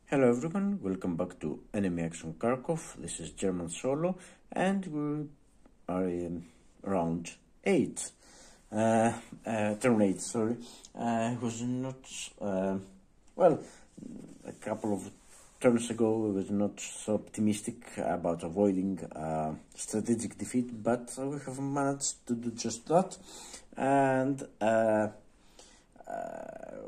Hello everyone, welcome back to Enemy Action Kharkov. This is German Solo and we are in round 8. Turn 8, sorry. I was not, well, a couple of turns ago I was not so optimistic about avoiding strategic defeat, but we have managed to do just that. And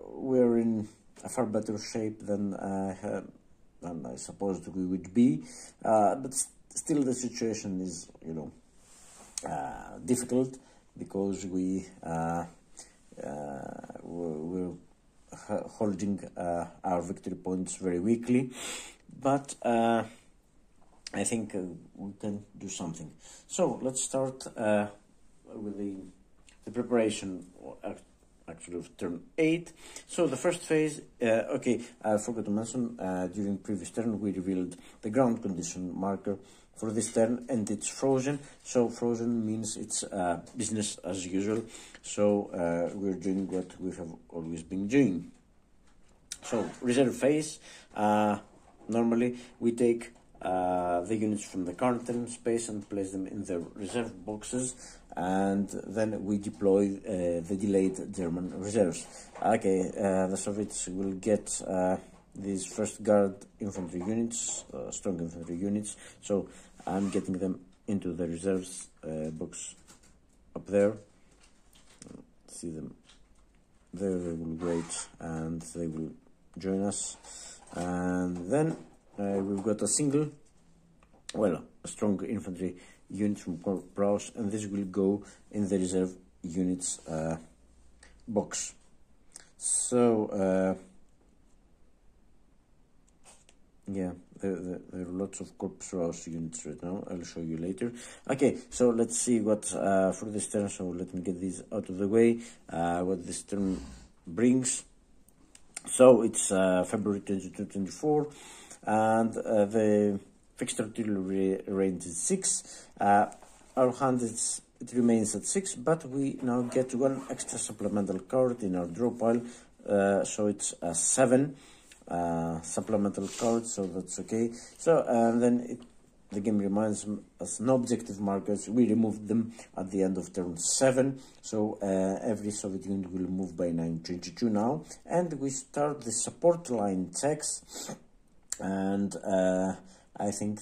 we're in a far better shape than I supposed we would be, but still the situation is, difficult because we're holding our victory points very weakly, but I think we can do something. So let's start with the preparation actually of turn 8. So the first phase, okay, I forgot to mention, during previous turn we revealed the ground condition marker for this turn, and it's frozen. So frozen means it's business as usual. So we're doing what we have always been doing. So reserve phase, normally we take the units from the current turn space and place them in the reserve boxes, and then we deploy the delayed German reserves. Okay, the Soviets will get these first guard infantry units, strong infantry units, so I'm getting them into the reserves box up there. See them there, they will wait and they will join us, and then we've got a single, a strong infantry unit from Praus, and this will go in the reserve units box. So yeah, there are lots of Corps Raus units right now. I'll show you later. Okay, so let's see what for this turn. So let me get these out of the way. What this turn brings. So it's February 22-24, and the fixed artillery range is 6. Our hand it remains at 6, but we now get one extra supplemental card in our draw pile, so it's a 7 supplemental card, so that's okay. So and then the game reminds us no objective markers. We removed them at the end of turn 7, so every Soviet unit will move by 922 now, and we start the support line checks, and I think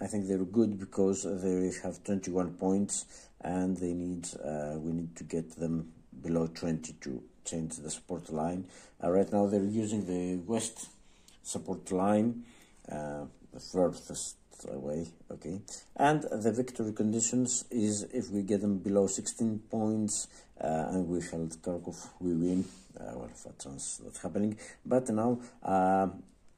I think they're good because they have 21 points, and they need we need to get them below 20 to change the support line. Right now they're using the west support line, the furthest away, okay, and the victory conditions is if we get them below 16 points and we held Kharkov, we win. Well, for a chance that's happening, but now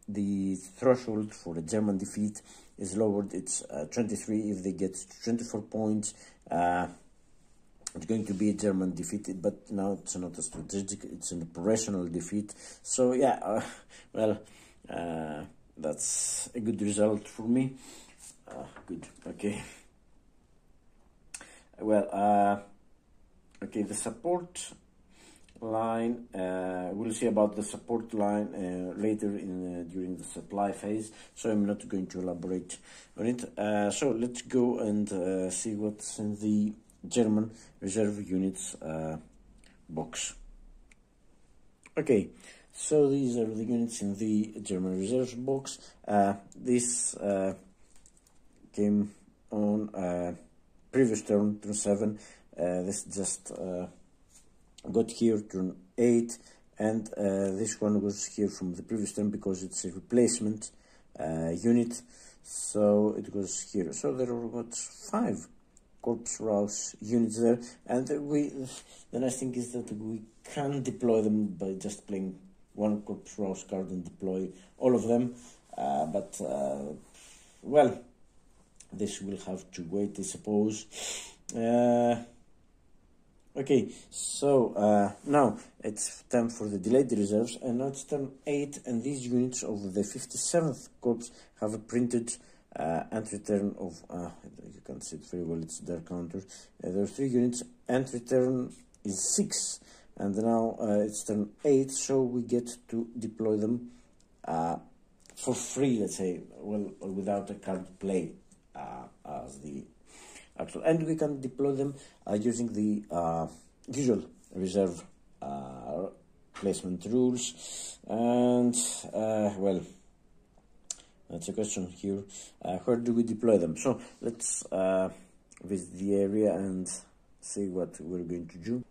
the threshold for a German defeat is lowered. It's 23. If they get 24 points, it's going to be a German defeat, but now it's not a strategic, it's an operational defeat. So yeah, that's a good result for me. Good, okay. Well, okay, the support line, we'll see about the support line later in during the supply phase, so I'm not going to elaborate on it. So let's go and see what's in the German reserve units box. Okay, so these are the units in the German reserves box. This came on previous turn 7. This just got here turn 8, and this one was here from the previous turn because it's a replacement unit, so it was here. So there are about 5 Corps Raus units there, and the nice thing is that we can deploy them by just playing one Corps Raus card and deploy all of them, but well, this will have to wait, I suppose. Okay, so now it's time for the delayed reserves, and now it's turn 8, and these units of the 57th Corps have a printed entry turn of, you can't see it very well, it's their counter. There are 3 units, entry turn is 6, and now it's turn 8, so we get to deploy them for free, let's say, well, without a card play as the actual, and we can deploy them using the usual reserve placement rules. And well, that's a question here. Where do we deploy them? So let's visit the area and see what we're going to do.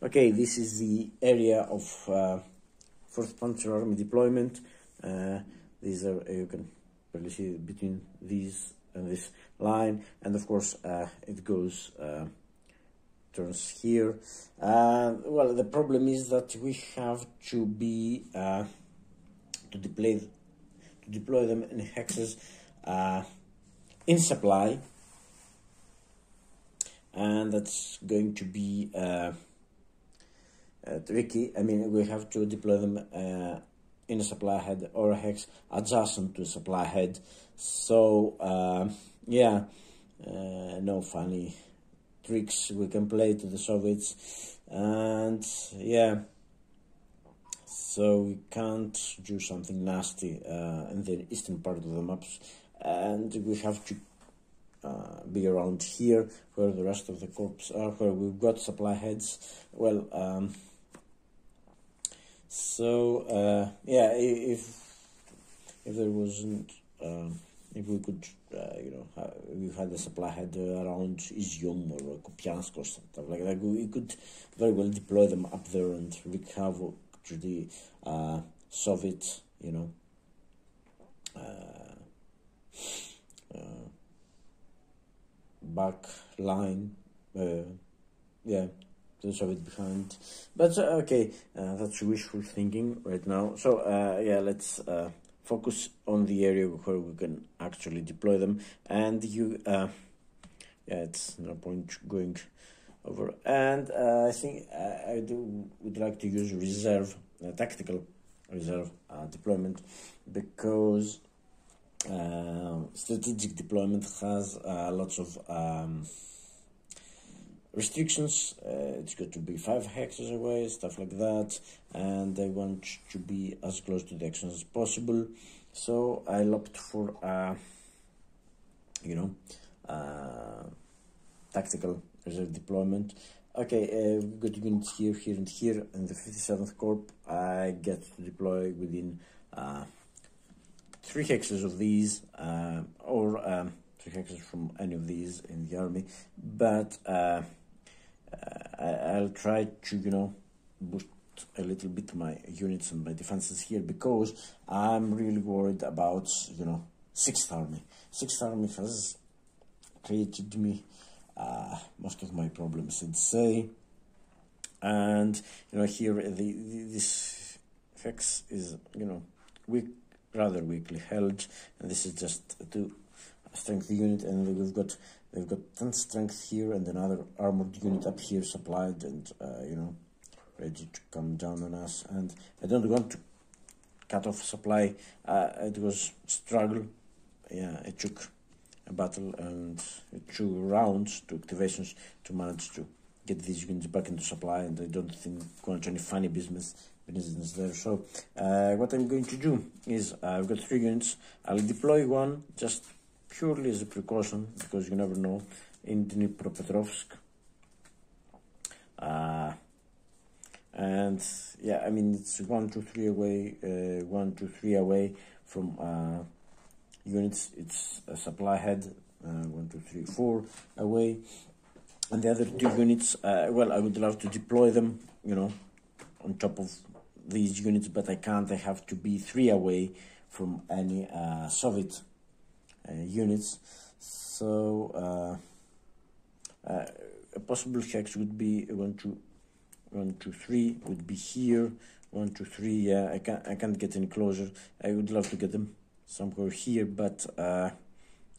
Okay, this is the area of 4th Panzer Army deployment. These are, you can barely see between these and this line, and of course it goes turns here. Well, the problem is that we have to be to deploy them in hexes in supply, and that's going to be tricky. I mean, we have to deploy them in a supply head or a hex adjacent to a supply head. So yeah, no funny tricks we can play to the Soviets, and yeah, so we can't do something nasty in the eastern part of the maps, and we have to be around here where the rest of the corps are, where we've got supply heads. Well, so yeah, if there wasn't, if we could, you know, we had a supply head around Izium or Kupiansk or something like that, we could very well deploy them up there and wreak havoc to the Soviet, you know, back line, yeah, the Soviet behind. But okay, that's wishful thinking right now. So yeah, let's focus on the area where we can actually deploy them. And you, yeah, it's no point going over. And I think I would like to use reserve, tactical reserve deployment, because strategic deployment has lots of restrictions. It's got to be 5 hexes away, stuff like that, and I want to be as close to the action as possible. So I'll opt for you know, tactical reserve deployment. Okay, we've got units here, here, and here. In the 57th Corps, I get to deploy within 3 hexes of these, or 3 hexes from any of these in the army. But I'll try to, you know, boost a little bit my units and my defenses here, because I'm really worried about, you know, 6th Army. 6th Army has created me most of my problems, I'd say. And you know, here this hex is, you know, rather weakly held, and this is just a 2 strength unit, and they've got 10 strength here and another armored unit up here supplied and you know, ready to come down on us. And I don't want to cut off supply. It was struggle. Yeah, it took a battle and 2 rounds, 2 activations to manage to get these units back into supply, and I don't think going to any funny business there. So what I'm going to do is, I've got 3 units. I'll deploy one just purely as a precaution, because you never know, in Dnipropetrovsk. And yeah, I mean, it's 1, 2, 3 away, 1, 2, 3 away from units. It's a supply head, 1, 2, 3, 4 away. And the other 2 units, well, I would love to deploy them, you know, on top of these units, but I can't. They have to be 3 away from any Soviet units. So a possible hex would be 1, 2, 3 would be here. 1, 2, 3. Yeah, I can't get any closer. I would love to get them somewhere here, but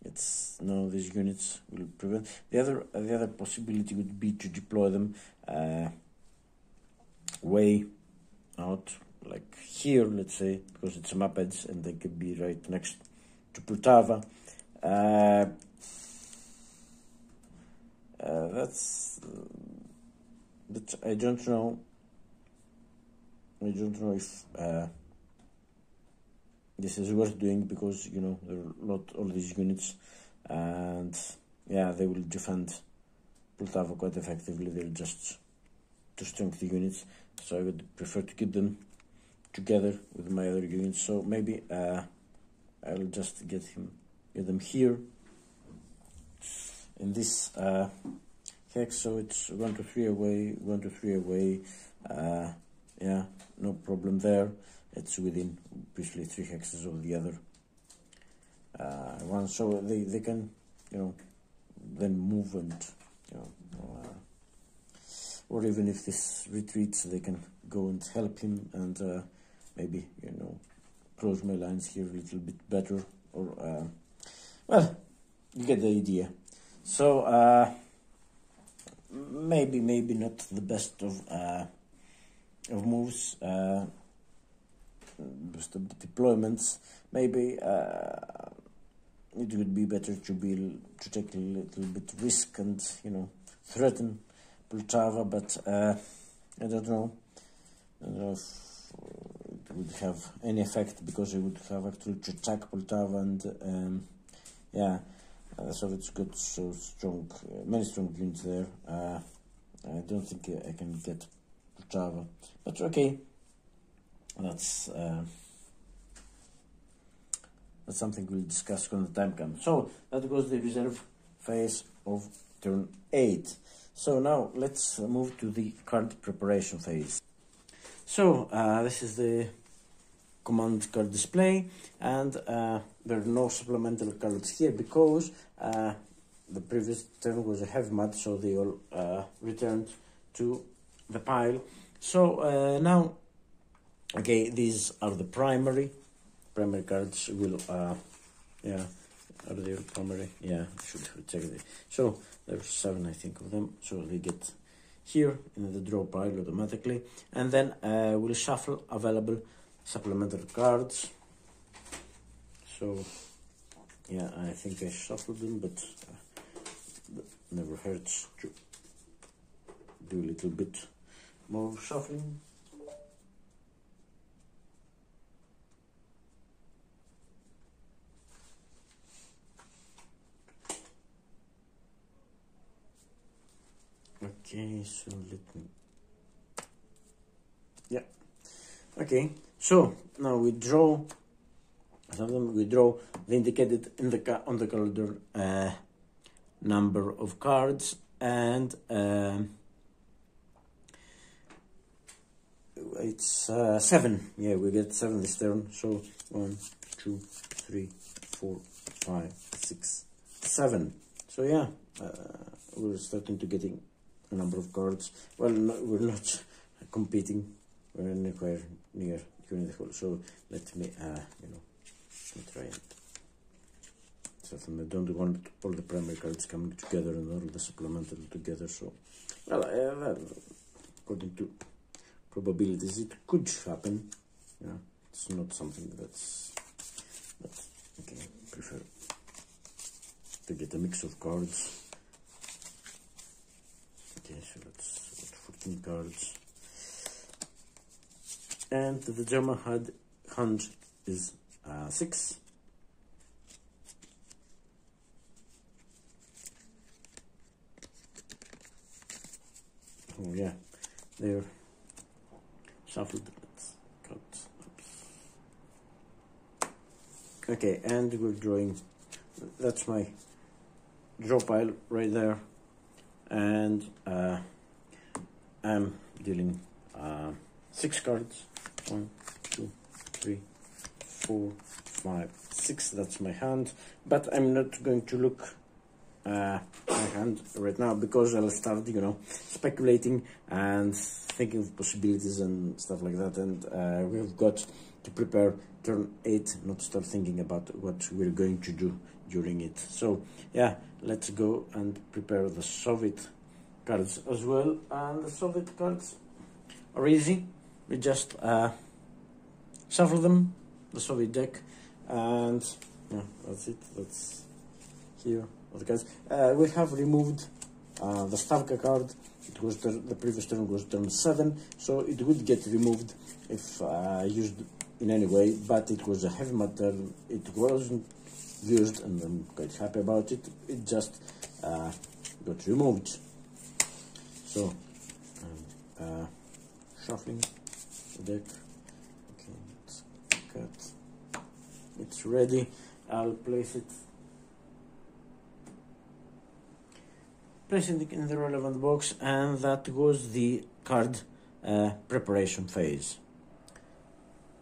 it's no. These units will prevent. The other possibility would be to deploy them way out, like here, let's say, because it's a map edge, and they could be right next to Poltava. That's, but I don't know if this is worth doing because, you know, there are all these units, and yeah, they will defend Poltava quite effectively. They're just too strong, the units, so I would prefer to keep them together with my other units. So maybe I'll just get them here in this hex, so it's 1 to 3 away, 1 to 3 away. Yeah, no problem there. It's within obviously 3 hexes of the other one, so they can, you know, then move, and you know, or even if this retreats, they can go and help him, and maybe, you know, close my lines here a little bit better, or well, you get the idea. So maybe not the best of moves, best of deployments. Maybe it would be better to take a little bit risk and, you know, threaten Poltava, but I don't know if it would have any effect, because it would have actually to attack Poltava, and yeah, the Soviets got so strong, many strong units there. I don't think I can get Poltava, but okay, that's something we'll discuss when the time comes. So that was the reserve phase of turn 8. So now let's move to the card preparation phase. So this is the command card display, and there are no supplemental cards here because the previous turn was a heavy mat, so they all returned to the pile. So now, okay, these are the primary cards. Will yeah, are they primary? Yeah, I should check it. So there's 7, I think, of them, so they get here in the draw pile automatically, and then we'll shuffle available supplemental cards. So yeah, I think I shuffled them, but never hurts to do a little bit more shuffling. Okay, so let me, yeah, okay, so now we draw something. We draw the indicated in the on the calendar number of cards, and it's 7. Yeah, we get 7 this turn. So 1, 2, 3, 4, 5, 6, 7. So yeah, we're starting to getting a number of cards. Well, no, we're not competing. We're anywhere near during the whole. So let me, you know, try it. Certainly, I don't want all the primary cards coming together and all the supplemental together. So, well, according to probabilities, it could happen. Yeah, it's not something that's. But okay, I prefer to get a mix of cards. Okay, so let's get 14 cards. And the German hand is 6. Oh yeah, they're shuffled. Let's cut. Oops. Okay, and we're drawing. That's my draw pile right there. And I'm dealing 6 cards. 1, 2, 3, 4, 5, 6. That's my hand. But I'm not going to look my hand right now, because I'll start, you know, speculating and thinking of possibilities and stuff like that. And we've got to prepare turn 8, not start thinking about what we're going to do during it. So yeah, let's go and prepare the Soviet cards as well. And the Soviet cards are easy. We just shuffle them, the Soviet deck, and yeah, that's it. That's here all the cards. We have removed the Stavka card. It was the previous turn was turn 7, so it would get removed if used in any way, but it was a heavy metal. It wasn't used, and I'm quite happy about it. It just got removed. So shuffling the deck. Okay, let's cut. It's ready. I'll place it in the relevant box, and that was the card preparation phase.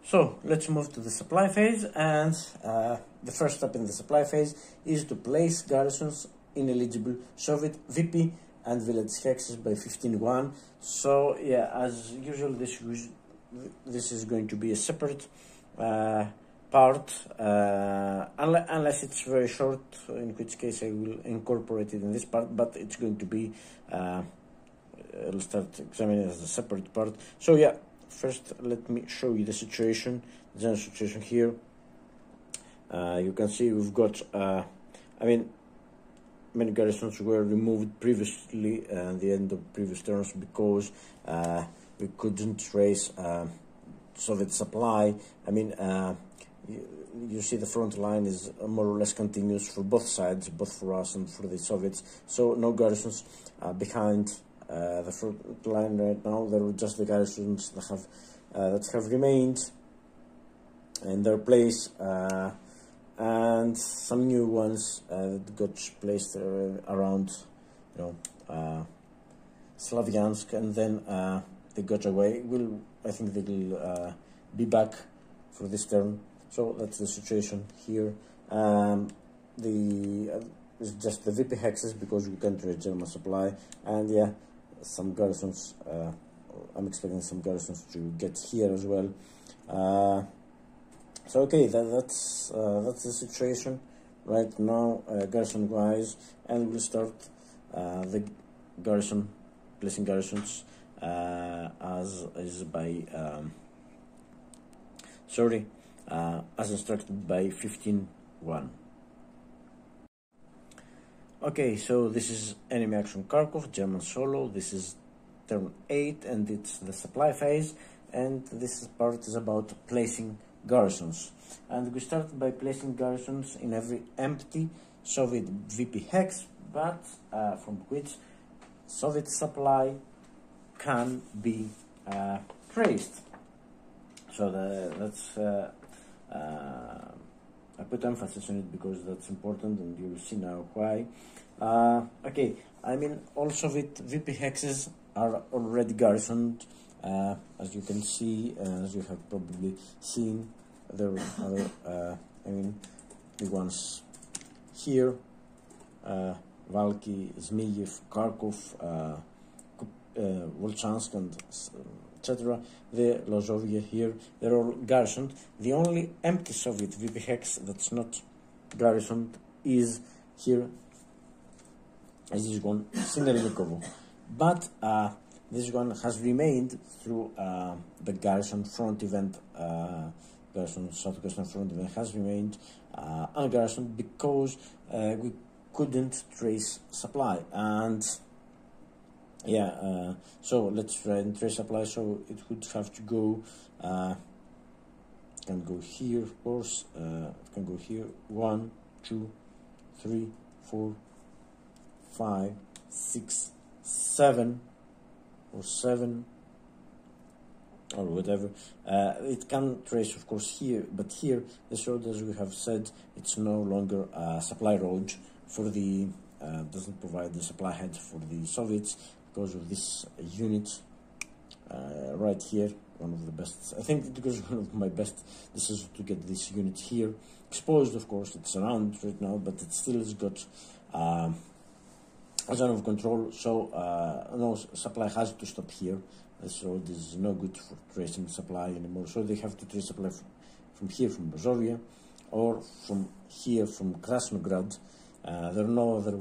So let's move to the supply phase, and the first step in the supply phase is to place garrisons in eligible Soviet VP and village hexes by 15-1. So yeah, as usual, this is going to be a separate part, unless it's very short, in which case I will incorporate it in this part, but it's going to be, I'll start examining it as a separate part. So yeah, first let me show you the situation, the general situation here. You can see we've got, many garrisons were removed previously at the end of previous turns because we couldn't trace Soviet supply. You see the front line is more or less continuous for both sides, both for us and for the Soviets. So no garrisons behind the front line right now. There are just the garrisons that have remained in their place, and some new ones that got placed around, Slavyansk, and then they got away. I think they will be back for this turn. So that's the situation here. It's just the VP hexes because we can't trade German supply, and yeah, some garrisons. I'm expecting some garrisons to get here as well. So okay, that's the situation right now, garrison wise, and we'll start the placing garrisons as instructed by 15-1. Okay, so this is enemy action Kharkov, German solo. This is turn 8, and it's the supply phase, and this part is about placing garrisons. And we start by placing garrisons in every empty Soviet VP hex, but from which Soviet supply can be traced. So I put emphasis on it because that's important, and you will see now why. Okay, all Soviet VP hexes are already garrisoned, as you can see, as you have probably seen. There are other, the ones here, Valky, Zmiev, Kharkov, Volchansk, and etc. The Lozovia here, they're all garrisoned. The only empty Soviet VP hex that's not garrisoned is here, as this one, Sinelnikovo. But this one has remained through the garrison front event, garrison southwestern front event has remained ungarrisoned because we couldn't trace supply. And yeah, so let's try and trace supply. So it would have to go, can go here, of course, it can go here, 1, 2, 3, 4, 5, 6, 7, or 7, or whatever. It can trace, of course, here, but here this road, as we have said, it's no longer a supply road for the doesn't provide the supply head for the Soviets because of this unit right here. One of the best, I think, because one of my best decisions to get this unit here exposed. Of course, it's around right now, but it still has got a zone of control, so no supply has to stop here. This road is no good for tracing supply anymore, so they have to trace supply from here, from Bazovia, or from here, from Krasnograd. There are no other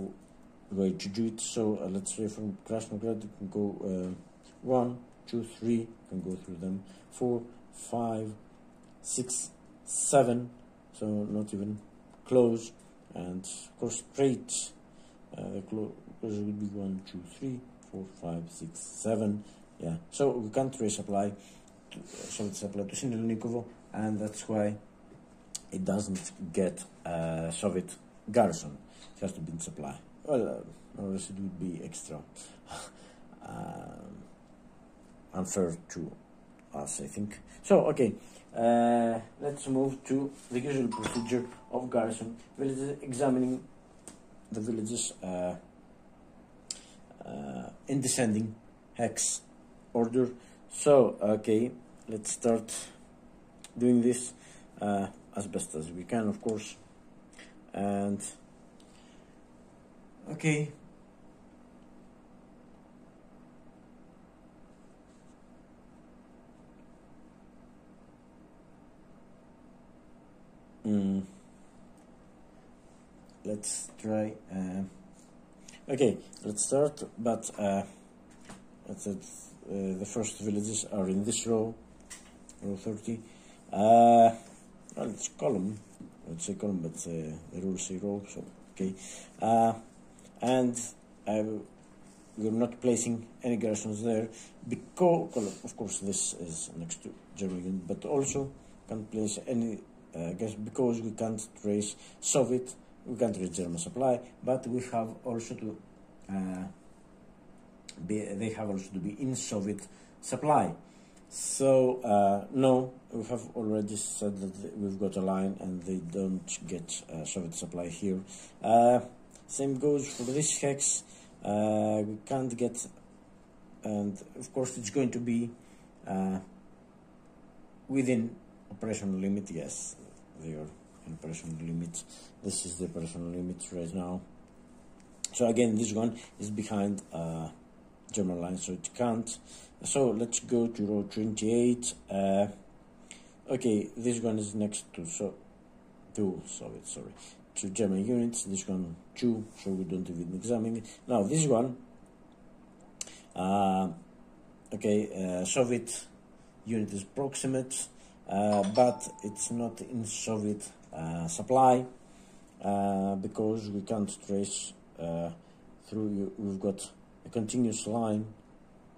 way to do it, so let's say from Krasnograd you can go 1, 2, 3, you can go through them, 4, 5, 6, 7, so not even close, and of course straight, the close will be 1, 2, 3, 4, 5, 6, 7. Yeah, so we can't trace supply to Sinelnikovo, and that's why it doesn't get Soviet garrison. It has to be in supply. Well, or else it would be extra unfair to us, I think. So, okay, let's move to the usual procedure of garrison villages, examining the villages in descending hex order. So, okay, let's start doing this as best as we can, of course. And okay, let's try. Okay, let's start, but the first villages are in this row 30. Well, it's column. I would say column, but the rules say row. So okay, and we're not placing any garrisons there because, of course, this is next to German unit, but also can't place any because we can't trace Soviet. We can't reach German supply, but we have also to they have also to be in Soviet supply. So no, we have already said that we've got a line and they don't get Soviet supply here. Same goes for this hex. We can't get, and of course it's going to be within operational limit. Yes, they are in operational limit. This is the operational limit right now. So again, this one is behind German line, so it can't. So let's go to row 28. Okay, this one is next to to German units. This one 2, so we don't even examine it. Now this one, okay, Soviet unit is proximate, but it's not in Soviet supply because we can't trace through. We've got a continuous line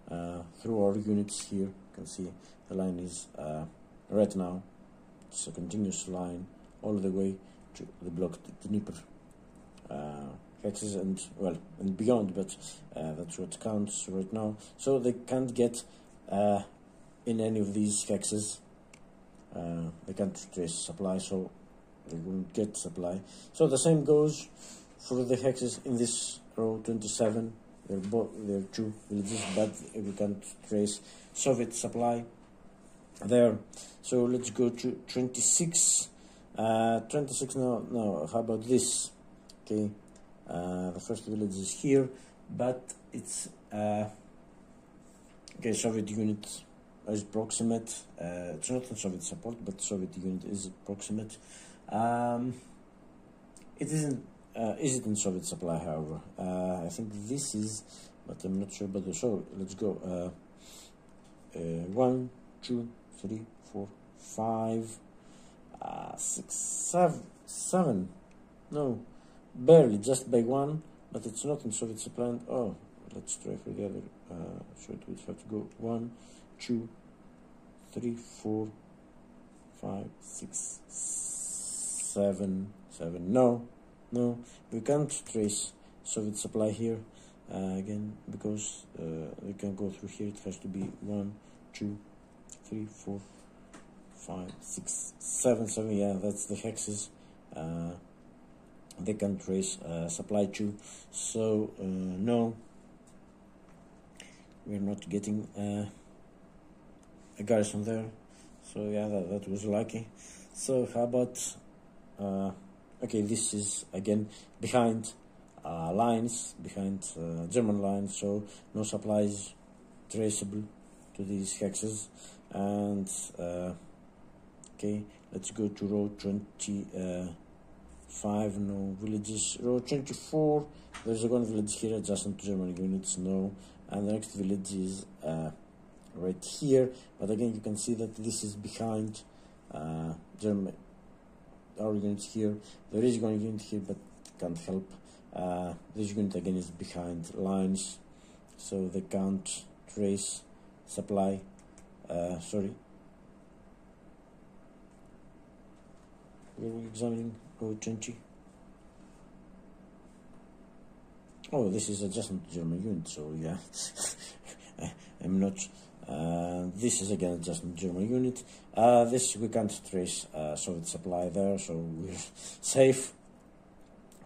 through our units here. You can see the line is right now. It's a continuous line all the way to the block Dnieper hexes and and beyond, but that's what counts right now. So they can't get in any of these hexes. They can't trace supply, so they won't get supply. So the same goes for the hexes in this row 27. They're 2 villages, but we can't trace Soviet supply there. So let's go to 26. 26 now. No, how about this? Okay, the first village is here, but it's okay. Soviet unit is proximate. It's not in Soviet support, but Soviet unit is proximate. It isn't. Is it in Soviet supply, however? I think this is, but I'm not sure. But so let's go. 1, 2, 3, 4, 5, 6, 7. No, barely, just by 1. But it's not in Soviet supply. Oh, let's try for the other. So it would have to go 1, 2, 3, 4, 5, 6, 7. No, we can't trace Soviet supply here again because we can go through here. It has to be 1, 2, 3, 4, 5, 6, 7. Yeah, that's the hexes. They can trace supply to. So no, we're not getting a garrison there. So yeah, that was lucky. So how about okay, this is again behind lines, behind German lines, so no supplies traceable to these hexes. And okay, let's go to row 25. No villages. Row 24. There's one village here adjacent to German units. No, and the next village is right here. But again, you can see that this is behind German. Our units here. There is one unit here, but can't help. This unit again is behind lines, so they can't trace supply. Sorry. We're examining row 20. Oh, this is adjustment to German unit, so yeah, I'm not. This is again adjustment to German unit. This we can't trace Soviet supply there, so we're safe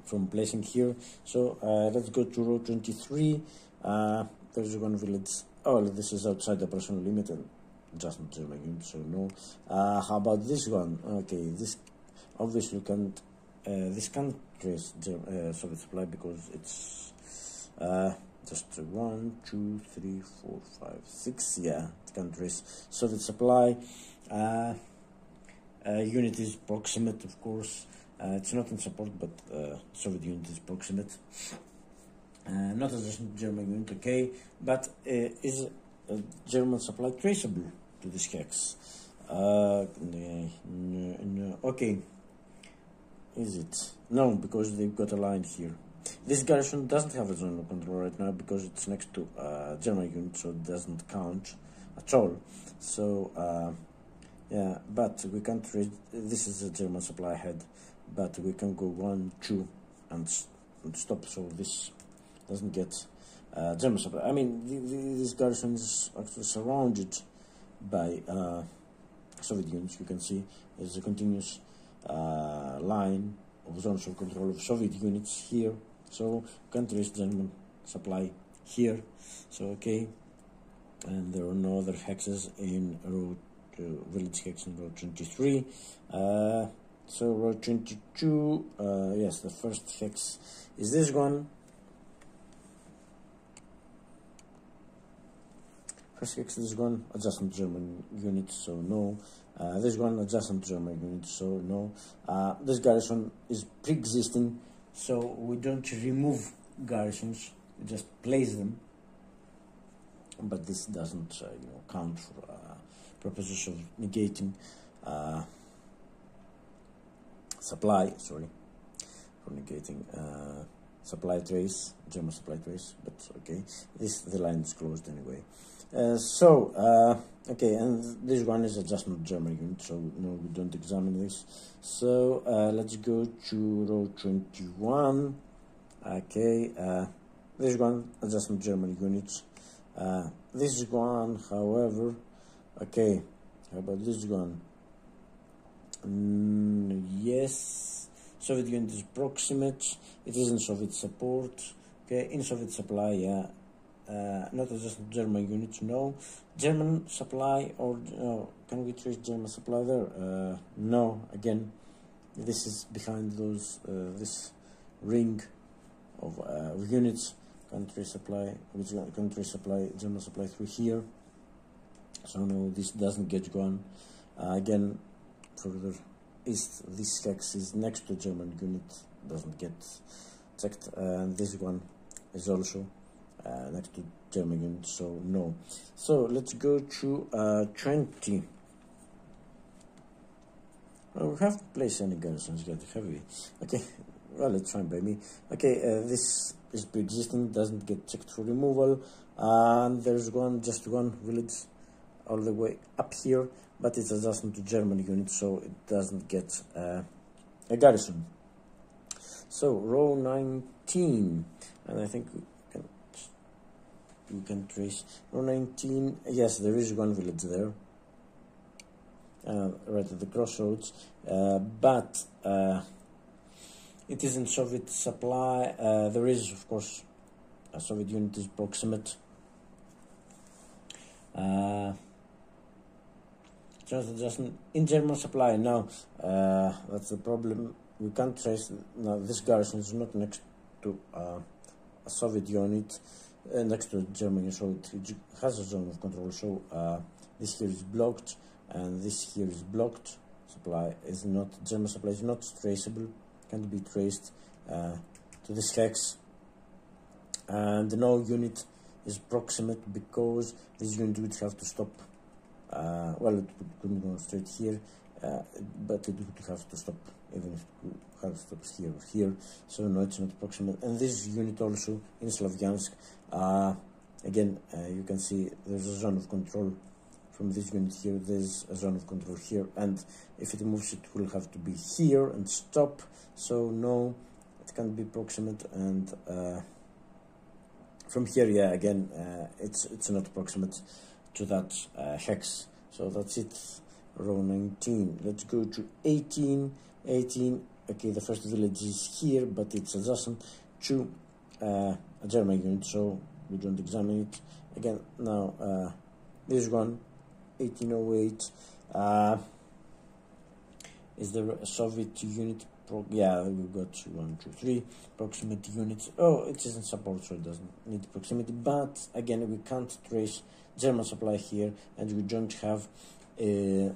from placing here. So let's go to row 23. There's one village. Oh, this is outside the operational limit and adjustment to German unit, so no. How about this one? Okay, this obviously can't. This can't trace Soviet supply because it's just 1, 2, 3, 4, 5, 6. Yeah, it can't trace Soviet supply. Unit is proximate, of course. It's not in support, but Soviet unit is proximate. Not as a German unit, okay, but is a German supply traceable to this hex? No, okay. Is it? No, because they've got a line here. This garrison doesn't have a zone of control right now because it's next to German unit, so it doesn't count at all. So yeah, but we can't read. This is a German supply head, but we can go 1, 2, and stop. So this doesn't get German supply. I mean, this garrison is actually surrounded by Soviet units. You can see there's a continuous line of zones of control of Soviet units here. So countries German supply here. So okay, and there are no other hexes in row village hex in row 23. So row 22. Yes, the first hex is this one. First hex is this one. Adjustment German units. So no. This one adjustment German units. So no. This garrison is pre-existing. So we don't remove garrisons, we just place them, but this doesn't count for purposes of negating supply, sorry, for negating supply trace, German supply trace, but okay, the line is closed anyway. Okay, and this one is adjustment German unit, so no, we don't examine this. So let's go to row 21. Okay, this one adjustment German units. This one, however, okay, how about this one? Yes, Soviet unit is proximate. It is in Soviet support. Okay, in Soviet supply, yeah. Not just German units, no. German supply, or can we trace German supply there? No, again, this is behind those this ring of units. Country supply, which country supply German supply through here. So no, this doesn't get gone. Again, further east, this hex is next to German unit, doesn't get checked, and this one is also next to German unit, so no. So let's go to 20. Well, we haven't placed any garrisons yet, have we? Okay, well, it's fine by me. Okay, this is pre-existing, doesn't get checked for removal, and there's just one village all the way up here, but it's adjustment to German unit, so it doesn't get a garrison. So row 19, and I think we can trace row 19. Yes, there is one village there, right at the crossroads, but it isn't Soviet supply. There is, of course, a Soviet unit is proximate. Just adjustment in German supply. Now that's the problem. We can't trace. Now this garrison is not next to a Soviet unit. Next to Germany, so it has a zone of control. So this here is blocked, and this here is blocked. Supply is not German supply is not traceable. Can't be traced to this hex, and no unit is proximate because this unit would have to stop. Well, it couldn't go straight here, but it would have to stop even if it have stops here or here. So no, it's not proximate. And this unit also in Slavyansk, again, you can see there's a zone of control from this unit here, there's a zone of control here, and if it moves, it will have to be here and stop. So no, it can't be proximate. And from here, yeah, again, it's not proximate to that hex. So that's it. Row 19. Let's go to 18. 18. Okay, the first village is here, but it's adjacent to a German unit, so we don't examine it again. Now this one, 1808. Is there a Soviet unit? Yeah, we've got 1, 2, 3 proximity units. Oh, it isn't support, so it doesn't need proximity. But again, we can't trace German supply here, and we don't have a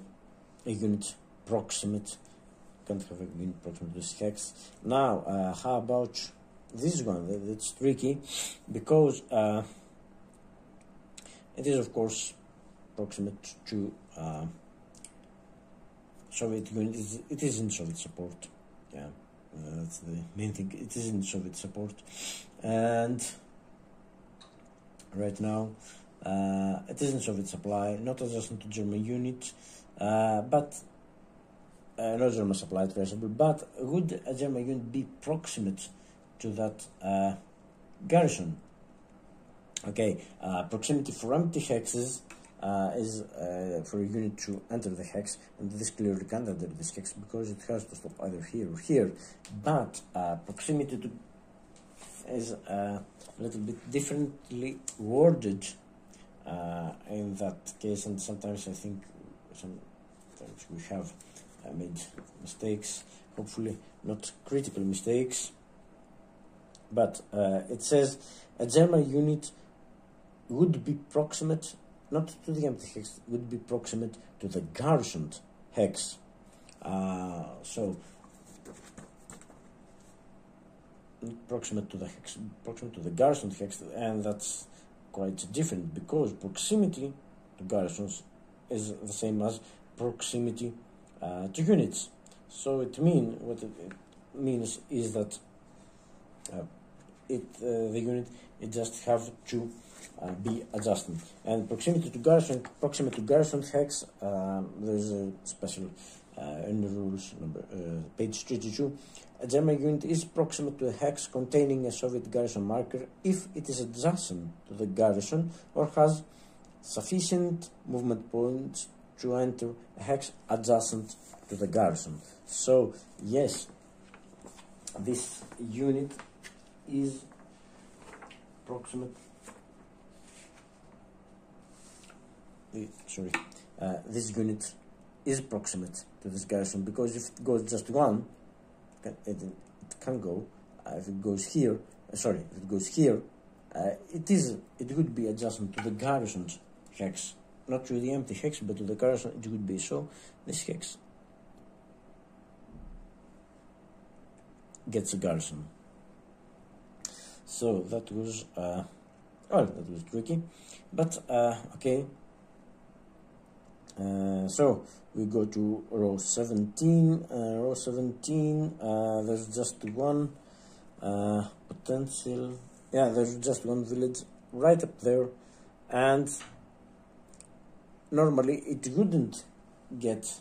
unit proximate. Can't have a unit proximate to this hex. Now, how about this one? That's tricky because it is, of course, proximate to Soviet unit. It is in Soviet support. Yeah, that's the main thing. It is in Soviet support, and right now it is in Soviet supply, not adjacent to German unit, but no German supply traceable. But would a German unit be proximate to that garrison? Okay, proximity for empty hexes is for a unit to enter the hex, and this clearly can't enter this hex because it has to stop either here or here. But proximity to is a little bit differently worded in that case, and sometimes I think sometimes we have made mistakes, hopefully not critical mistakes. But it says a German unit would be proximate, not to the empty hex, would be proximate to the garrisoned hex. So proximate to the hex, proximate to the garrisoned hex, and that's quite different because proximity to garrisons is the same as proximity to units. So what it means is that the unit it just have to be adjusted. And proximity to garrison, proximate to garrison hex, there's a special in the rules number page 32. A German unit is proximate to a hex containing a Soviet garrison marker if it is adjacent to the garrison or has sufficient movement points to enter a hex adjacent to the garrison. So yes, this unit is proximate. This unit is proximate to this garrison because if it goes just one, it can go. If it goes here, if it goes here, it would be adjacent to the garrison's hex, not to the empty hex, but to the garrison. It would be so. This hex gets a garrison. So that was that was tricky, but okay. So we go to row 17. Row 17. There's just one potential. Yeah, there's just one village right up there, and normally it wouldn't get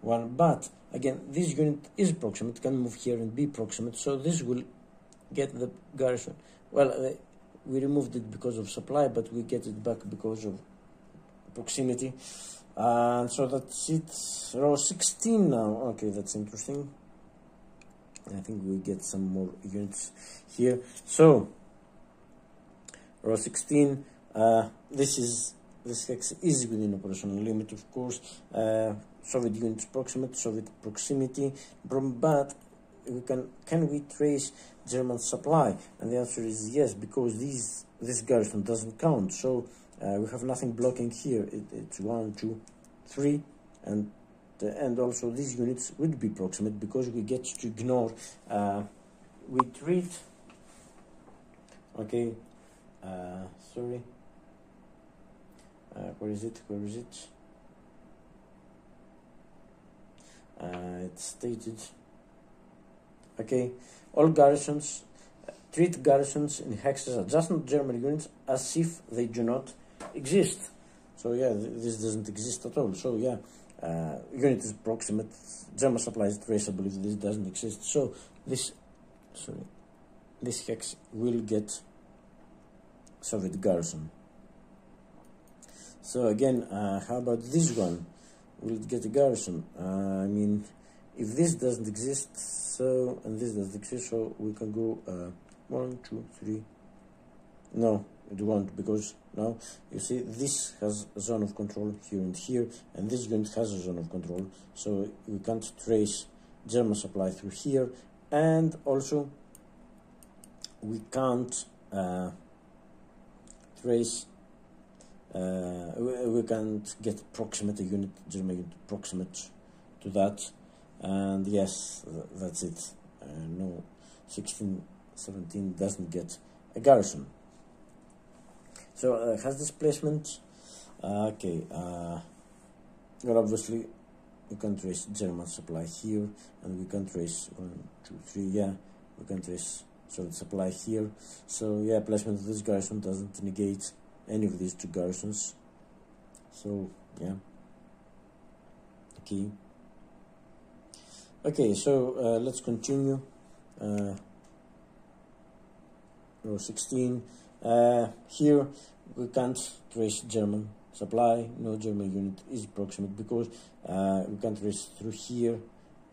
one, but again, this unit is proximate, can move here and be proximate, so this will get the garrison. Well, we removed it because of supply, but we get it back because of proximity. And so that's it. Row 16 now. Okay, that's interesting. I think we get some more units here. So row 16. This hex is within operational limit, of course. Soviet units proximate, Soviet proximity, but can we trace German supply? And the answer is yes, because this garrison doesn't count. So we have nothing blocking here. It's 1, 2, 3, and also these units would be proximate because we get to ignore. We treat. Okay, sorry. Where is it? Where is it? It's stated. Okay, all garrisons treat garrisons in hexes adjacent to German units as if they do not exist. So yeah, this doesn't exist at all. So yeah, unit is proximate, German supply is traceable if this doesn't exist. So this hex will get Soviet garrison. So again, how about this one? Will it get a garrison? I mean, if this doesn't exist, so, and this doesn't exist, so we can go 1, 2, 3. No, it won't, because now you see this has a zone of control here and here, and this unit has a zone of control, so we can't trace German supply through here, and also we can't trace. We can't get proximate a unit, German unit proximate to that, and yes, that's it. No, 16, 17 doesn't get a garrison. So has displacement. Okay, well, obviously we can trace German supply here, and we can trace 1, 2, 3. Yeah, we can trace Soviet supply here. So yeah, placement of this garrison doesn't negate any of these two garrisons. So yeah, okay, so let's continue. Row 16. Here we can't trace German supply. No German unit is proximate because we can't trace through here.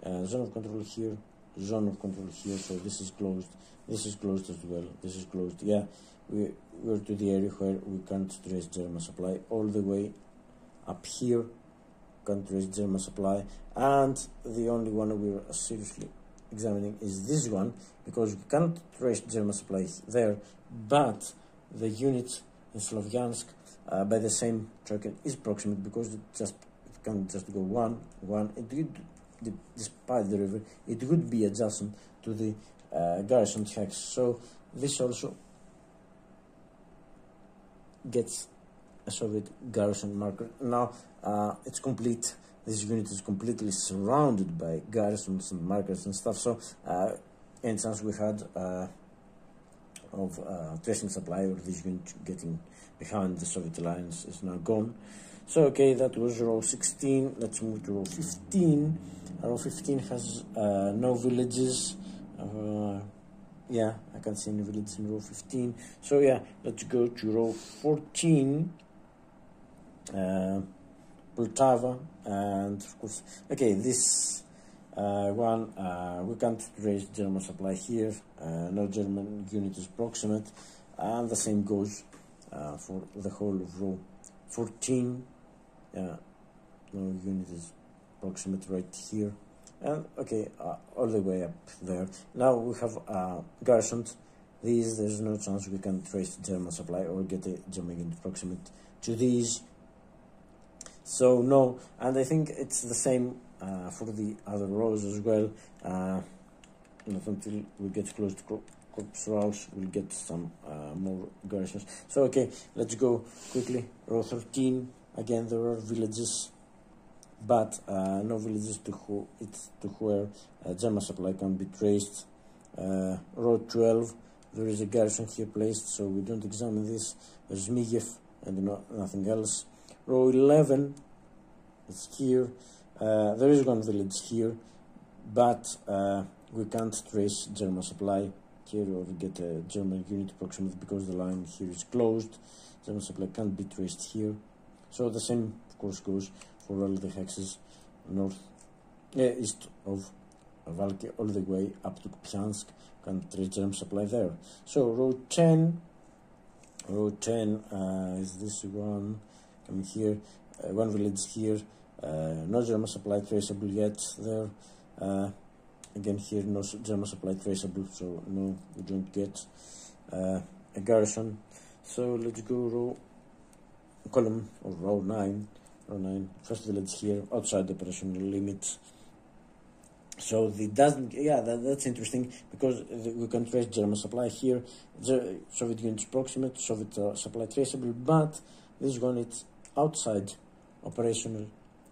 Zone of control here, zone of control here. So this is closed. This is closed as well. This is closed. Yeah, we're to the area where we can't trace German supply all the way up here. Can't trace German supply, and the only one we're seriously examining is this one, because we can't trace German supply there, but the unit in Slavyansk by the same token is proximate, because it can just go 1, 1. Despite the river, it would be adjacent to the garrison hex. So this also gets a Soviet garrison marker. Now it's complete. This unit is completely surrounded by garrisons and markers and stuff. So any chance we had of tracing supply, or this unit getting behind the Soviet lines, is now gone. So okay, that was row 16. Let's move to row 15. Row 15 has no villages. Yeah, I can't see any villages in row 15. So yeah, let's go to row 14. Poltava, and of course, okay, this one, we can't trace German supply here. No German unit is proximate, and the same goes for the whole of row 14. No unit is proximate right here, and okay, all the way up there. Now we have garrisons. There's no chance we can trace German supply or get a German unit proximate to these. So no, and I think it's the same for the other rows as well. Not until we get close to corpus rows, we'll get some more garrisons. So okay, let's go quickly. Row 13. Again, there are villages, but no villages to where German supply can be traced. Row 12. There is a garrison here placed, so we don't examine this. There's Migev and nothing else. Row 11, it's here. There is one village here, but we can't trace German supply here or get a German unit proximate because the line here is closed. German supply can't be traced here. So the same, of course, goes for all the hexes east of Valky all the way up to Kupiansk. Can't trace German supply there. So row 10 is this one. Coming here, one village here, no German supply traceable yet there. Again here, no German supply traceable, so no, we don't get a garrison. So let's go row 9. First village here, outside the operational limit. So that's interesting, because we can trace German supply here. The Soviet units proximate, Soviet supply traceable, but this one it's outside operational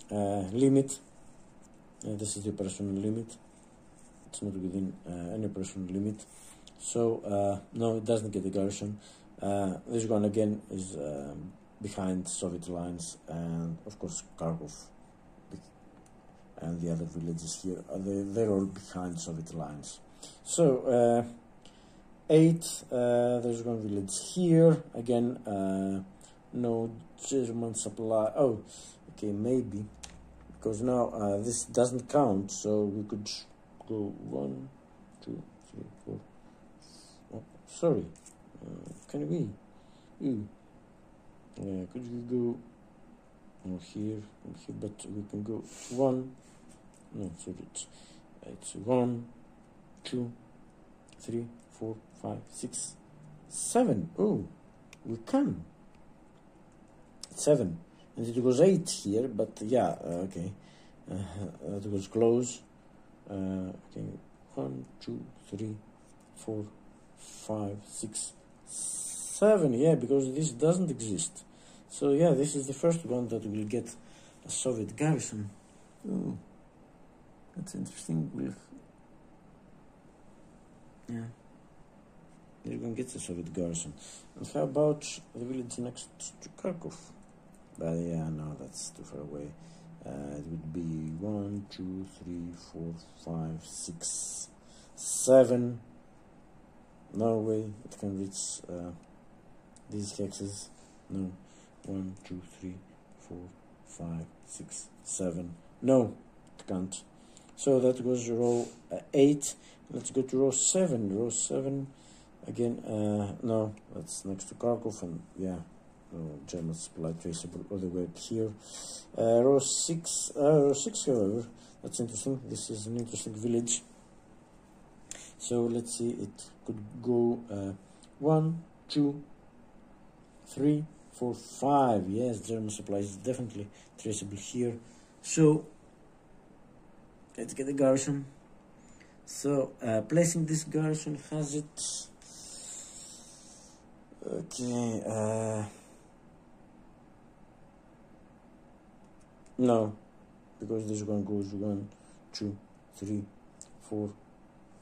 limit. This is the operational limit. It's not within any operational limit. So no, it doesn't get a garrison. This one again is behind Soviet lines, and of course Kharkov and the other villages here, they're all behind Soviet lines. So 8, there's one village here, again, no German supply. Oh, okay, maybe, because now this doesn't count, so we could go 1, 2, 3, 4. Oh, sorry, can we? Could we go here, but we can go 1, no, sorry, it's 1, 2, 3, 4, 5, 6, 7. Oh, we can. 7, and it was 8 here, but yeah, okay, that was close. Okay, 1, 2, 3, 4, 5, 6, 7. Yeah, because this doesn't exist. So yeah, this is the first one that will get a Soviet garrison. Oh, that's interesting. Yeah, they're going to get a Soviet garrison. And how about the village next to Kharkov? But yeah, no, that's too far away. It would be 1, 2, 3, 4, 5, 6, 7. No way it can reach these hexes. No. 1, 2, 3, 4, 5, 6, 7. No, it can't. So that was row 8. Let's go to row 7. Row 7 again. No, that's next to Kharkov, and yeah, no, German supply traceable all the way up here. Row 6. Row 6, however, that's interesting. This is an interesting village. So let's see. It could go 1, 2, 3, 4, 5. Yes, German supply is definitely traceable here. So let's get a garrison. So placing this garrison has it. Okay. No, because this one goes 1, 2, 3, 4,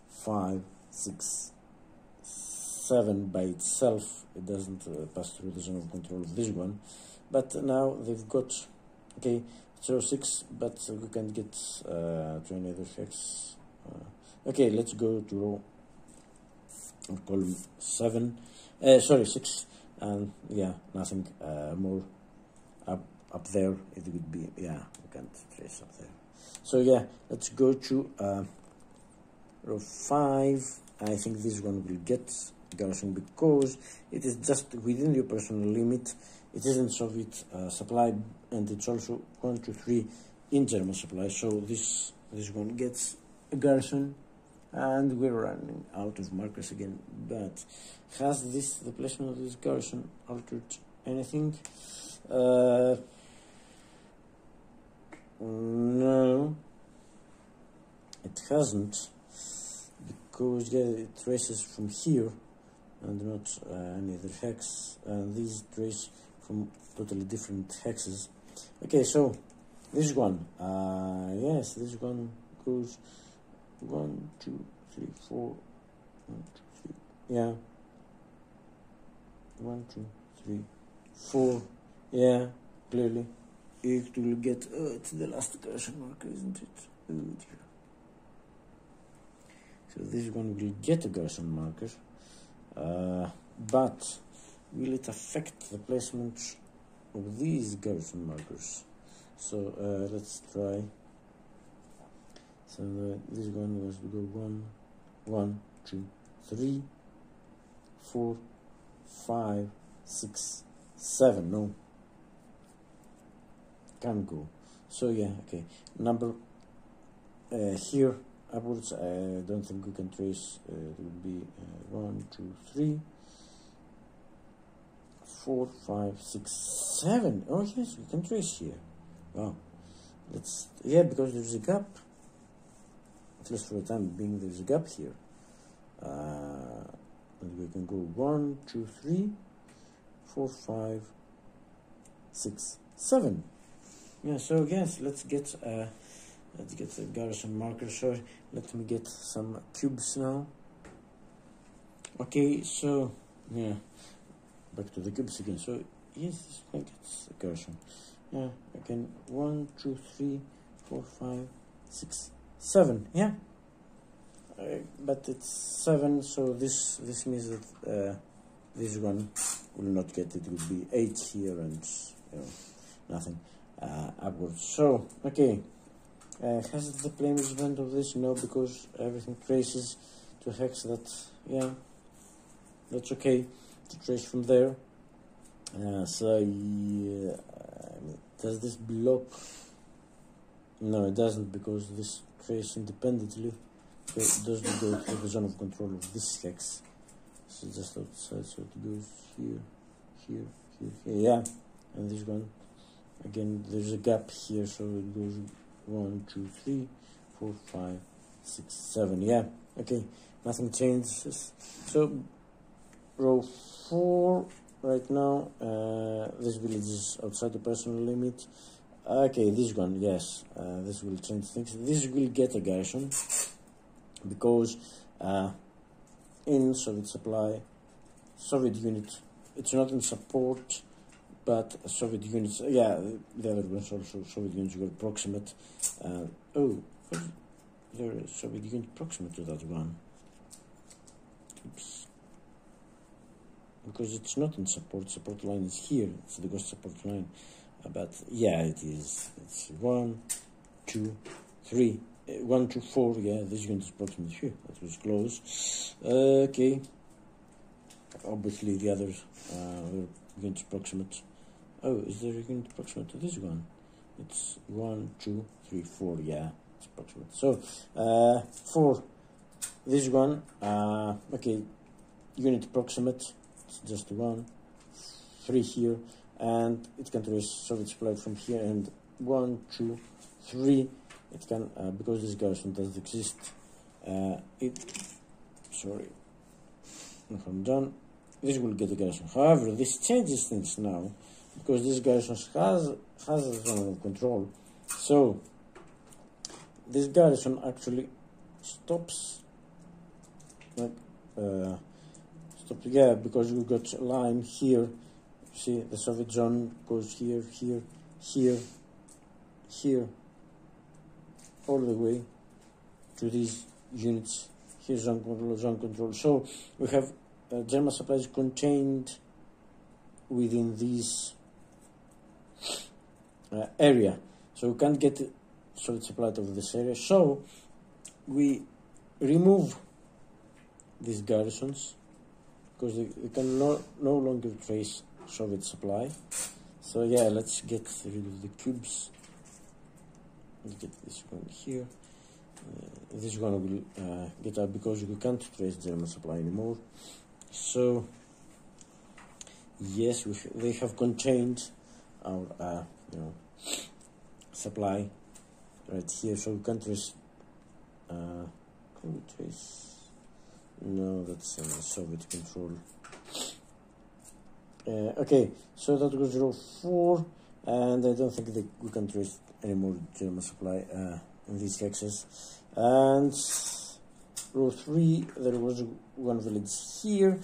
5, 6, 7 by itself. It doesn't pass through the zone of control of this one, but now they've got, okay, so 6, but we can get to another hex. Okay, let's go to row, I'll call them 7, sorry, 6, and yeah, nothing more up there. It would be, yeah, we can't trace up there. So yeah, let's go to row 5. I think this one will get garrison because it is just within the operational limit. It isn't Soviet supply, and it's also 1, 2, 3 in German supply. So this one gets a garrison, and we're running out of markers again. But has the placement of this garrison altered anything? No, it hasn't, because yeah, it traces from here and not any other hex, and these trace from totally different hexes. Okay, so this one, yes, this one goes 1, 2, 3, 4, 1, 2, 3, yeah, 1, 2, 3, 4, yeah, clearly it will get, it's the last garrison marker, isn't it? Oh dear. So this one will get a garrison marker, but will it affect the placement of these garrison markers? So let's try. So this one was to go 1, 2, 3, 4, 5, 6, 7. No, can go. So yeah, okay. Number here upwards, I don't think we can trace. It would be 1, 2, 3, 4, 5, 6, 7. Oh yes, we can trace here. Wow. Let's, yeah, because there's a gap. At least for the time being, there's a gap here. And we can go 1, 2, 3, 4, 5, 6, 7. Yeah, so yes, let's get a garrison marker. Sorry, let me get some cubes now. Okay, so yeah, back to the cubes again. So yes, I think it's a Garrison. Yeah, again, 1, 2, 3, 4, 5, 6, 7. Yeah, but it's 7, so this means that this one will not get it. It will be 8 here and nothing upwards. So okay, has the plain event of this? No, because everything traces to hex. That that's okay to trace from there. So yeah, does this block? No, it doesn't, because this trace independently doesn't go to the zone of control of this hex. So just outside, so it goes here, here, here, here. Yeah, and this one again. There's a gap here, so it goes 1, 2, 3, 4, 5, 6, 7. Yeah, okay. Nothing changes. So row 4 right now. This village is outside the personal limit. Okay, this one, yes, this will change things. This will get a garrison because in Soviet supply, Soviet unit, it's not in support, but Soviet units, yeah, the other ones also, Soviet units were proximate. Oh, there is Soviet unit proximate to that one. Oops. Because it's not in support line is here, it's the ghost support line. But yeah, it is. It's 1, 2, 3, 1, 2, 4. Yeah, this unit is proximate. Phew, that was close. Okay. Obviously, the others units proximate. Oh, is there a unit proximate to this one? It's 1, 2, 3, 4. Yeah, it's proximate. So, 4. This one. Okay, unit proximate. It's just 1, 3 here. And it can trace Soviet supply from here, and 1, 2, 3. It can because this garrison doesn't exist. Sorry, if I'm done, this will get a garrison. However, this changes things now because this garrison has a zone of control. So this garrison actually stops. Yeah, because we got a line here. See, the Soviet zone goes here, here, here, here, all the way to these units. Here's zone control, zone control. So we have German supplies contained within this area. So we can't get Soviet supply out of this area. So we remove these garrisons because they can no longer trace Soviet supply. So yeah, let's get rid of the cubes. Let's get this one here. This one will get out because we can't trace German supply anymore. So yes, they have contained our supply right here. So we can't trace. Can we trace? No, that's Soviet control. Okay, so that was row 4, and I don't think that we can trace any more German supply in these hexes. And row 3, there was one village here.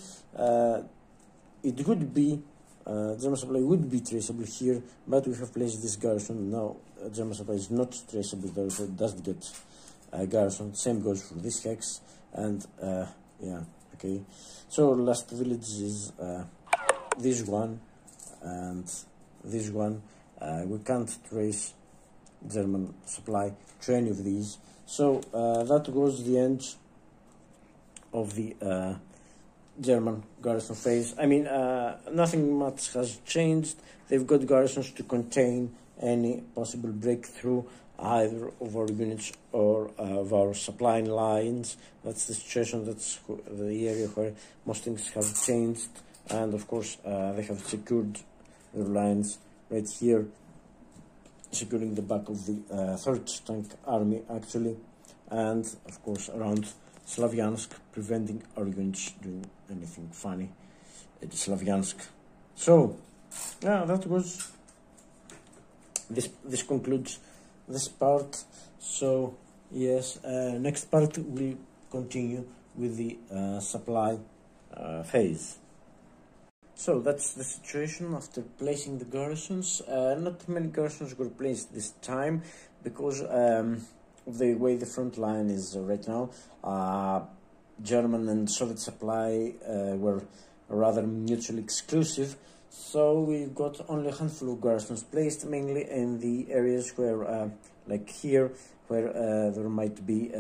It would be German supply would be traceable here, but we have placed this garrison. Now German supply is not traceable there, so it doesn't get a garrison. Same goes for this hex, and yeah, okay. So last village is this one and this one. We can't trace German supply to any of these. So that was the end of the German garrison phase. I mean, nothing much has changed. They've got garrisons to contain any possible breakthrough either of our units or of our supply lines. That's the situation, that's the area where most things have changed. And of course, they have secured their lines right here, securing the back of the 3rd Tank Army actually, and of course around Slavyansk, preventing our units doing anything funny at Slavyansk. So yeah, that was this concludes this part. So yes, next part will continue with the supply phase. So that's the situation after placing the garrisons. Not many garrisons were placed this time because the way the front line is right now, German and Soviet supply were rather mutually exclusive. So we've got only a handful of garrisons placed, mainly in the areas where, like here, where there might be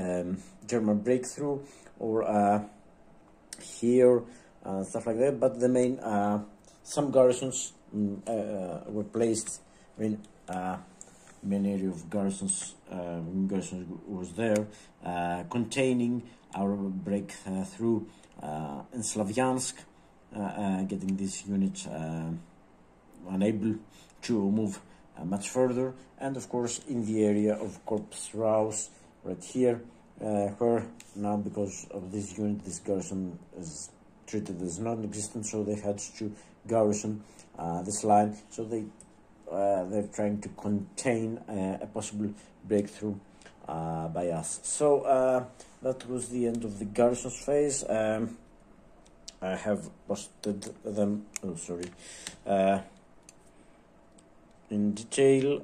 German breakthrough, or here, stuff like that. But the main, some garrisons were placed. I mean, main area of garrisons, was there, containing our breakthrough in Slavyansk, getting this unit unable to move much further, and of course in the area of Corpus Raus right here, where now, because of this unit, this garrison is treated as non-existent, so they had to garrison this line. So they're trying to contain a possible breakthrough by us. So that was the end of the garrisons phase. I have posted them, in detail.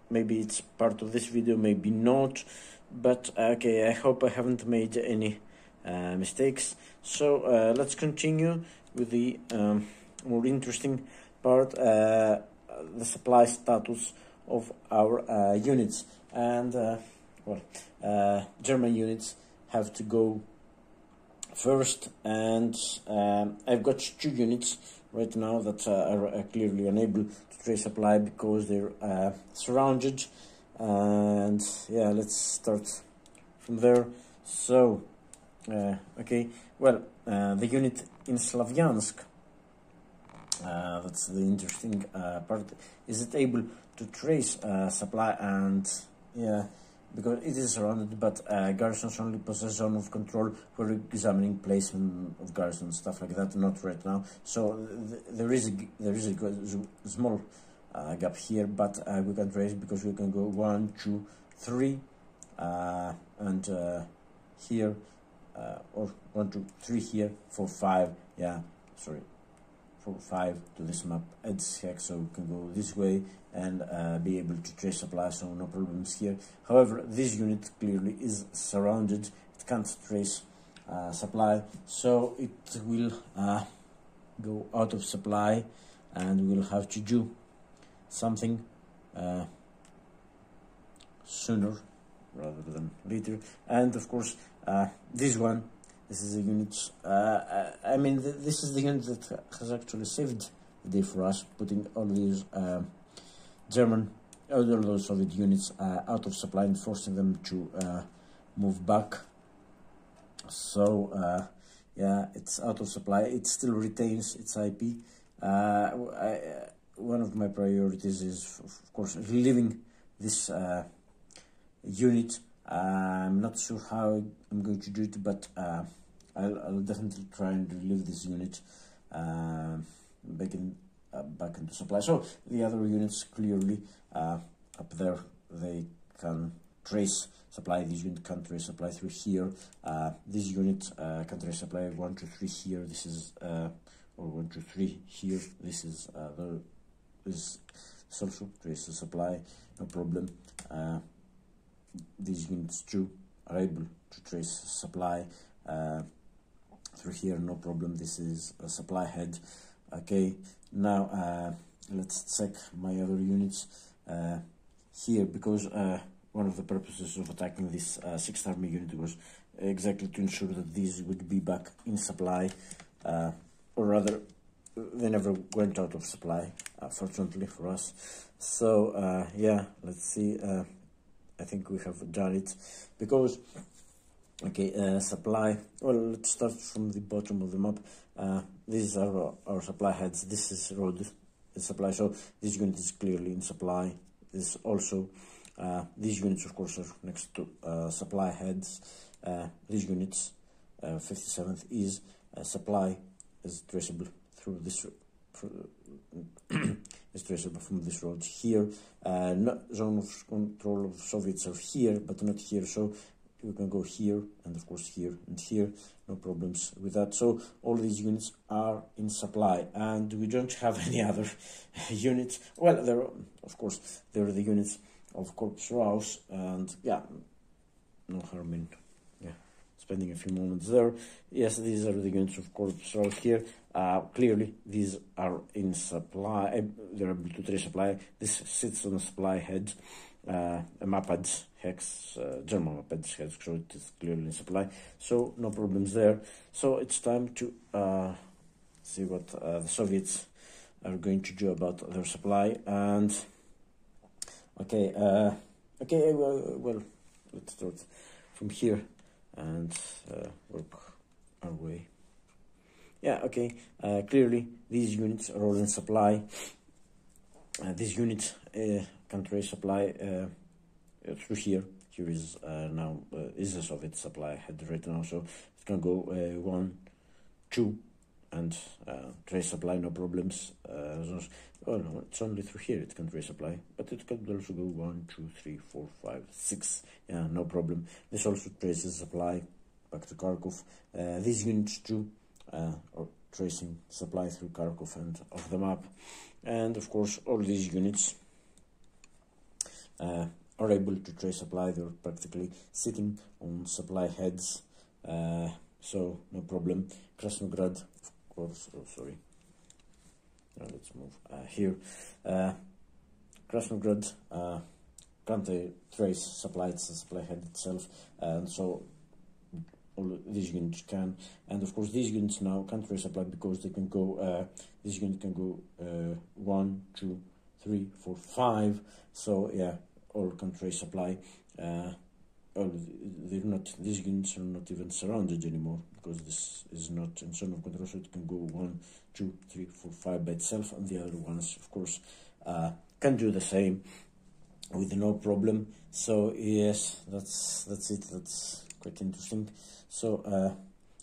Maybe it's part of this video, maybe not, but okay, I hope I haven't made any mistakes. So let's continue with the more interesting part, the supply status of our units. And German units have to go first, and I've got 2 units right now that are clearly unable to trace supply because they're surrounded. And yeah, let's start from there. So okay, well, the unit in Slavyansk, that's the interesting part. Is it able to trace supply? And yeah, because it is surrounded, but garrisons only possess zone of control. We're examining placement of garrisons, stuff like that, not right now. So there is a small gap here, but we can trace because we can go 1, 2, 3, and here, or 1, 2, 3 here, 4, 5. Yeah, sorry. 4, 5 to this map adds hex, so we can go this way and be able to trace supply, so no problems here. However, this unit clearly is surrounded, it can't trace supply, so it will go out of supply, and we'll have to do something sooner rather than later. And of course, this is a unit, I mean, this is the unit that has actually saved the day for us, putting all these all those Soviet units out of supply and forcing them to move back. So yeah, it's out of supply. It still retains its IP. One of my priorities is, of course, relieving this unit. I'm not sure how I'm going to do it, but I'll definitely try and relieve this unit back into supply. So the other units clearly up there, they can trace supply. This unit can trace supply through here. This unit can trace supply 1, 2, 3 here. This is or 1, 2, 3 here. This is this also traces supply, no problem. These units too are able to trace supply through here, no problem. This is a supply head. Okay, now let's check my other units here, because one of the purposes of attacking this 6th Army unit was exactly to ensure that these would be back in supply, or rather, they never went out of supply, fortunately for us. So yeah, let's see. I think we have done it, because okay, supply, well, let's start from the bottom of the map. These are our supply heads. This is road supply, so this unit is clearly in supply. This also, these units of course are next to supply heads. These units, 57th is supply, is traceable through this is traceable from this road here. Zone of control of Soviets are here, but not here, so we can go here, and of course here and here, no problems with that. So all these units are in supply, and we don't have any other units. Well, there are, of course, there are the units of Corpus Raus, and yeah, no harm in spending a few moments there. Yes, these are the units of Corpus Raus here. Clearly, these are in supply. They're able to trace supply. This sits on a supply head, a Mapad hex, German Mapad hex, so it is clearly in supply. So no problems there. So it's time to see what the Soviets are going to do about their supply. And okay, well, let's start from here and work our way. Yeah, okay, clearly these units are all in supply. This unit can trace supply through here. Here is now is a Soviet supply head right now, so it can go 1, 2, and trace supply, no problems. Oh no, it's only through here it can trace supply, but it can also go 1, 2, 3, 4, 5, 6. Yeah, no problem. This also traces supply back to Kharkov. These units too are tracing supply through Kharkov and off the map. And of course, all these units are able to trace supply. They're practically sitting on supply heads, so no problem. Krasnograd, of course. Oh, sorry. Now let's move here. Krasnograd can't trace supply. It's a supply head itself, and so all these units can. And of course, these units now can't trace supply because they can go. This unit can go 1, 2, 3, 4, 5. So yeah, all can trace supply. They're not. These units are not even surrounded anymore because this is not in zone of control. So it can go 1, 2, 3, 4, 5 by itself, and the other ones, of course, can do the same with no problem. So yes, that's it. That's quite interesting. So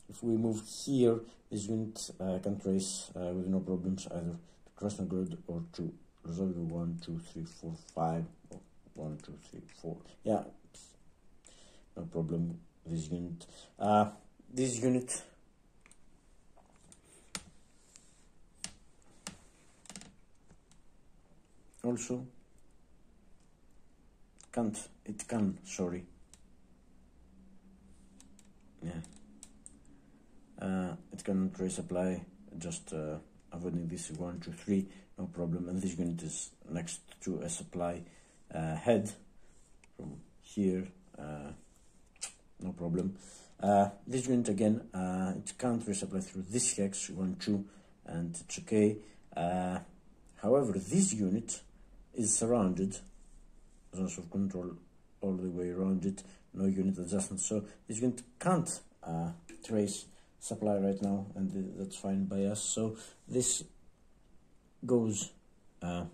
if we move here, this unit can trace with no problems either to Krasnograd or to Resolve 1, 2, 3, 4, 5, or 1, 2, 3, 4. Yeah, no problem. This unit also can, sorry. Yeah. It can trace supply, just avoiding this 1, 2, 3, no problem. And this unit is next to a supply head from here, no problem. This unit again, it can't trace supply through this hex 1, 2, and it's okay. However, this unit is surrounded, zones of control all the way around it, no unit adjustment. So this unit can't trace supply right now, and that's fine by us. So this goes out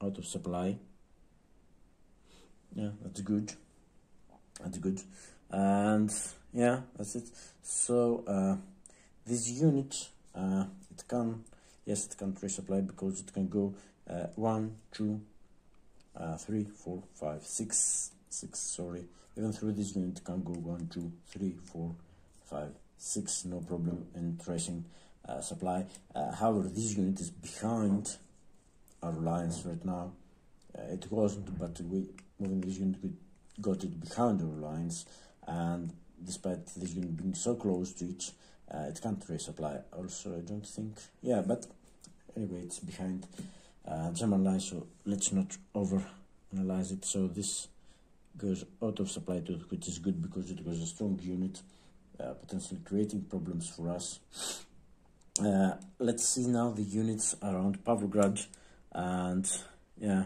of supply. Yeah, that's good. That's good. And yeah, that's it. So this unit, it can trace supply because it can go 1, 2, 3, 4, 5, 6. Sorry, even through this unit can go 1, 2, 3, 4, 5, 6. No problem in tracing supply. However, this unit is behind our lines right now. It wasn't, but moving this unit, we got it behind our lines, and despite this unit being so close to it, it can't trace supply. Also, I don't think. Yeah, but anyway, it's behind German lines, so let's not over analyze it. So this goes out of supply too, which is good because it was a strong unit, potentially creating problems for us. Let's see now the units around Pavlograd, and yeah,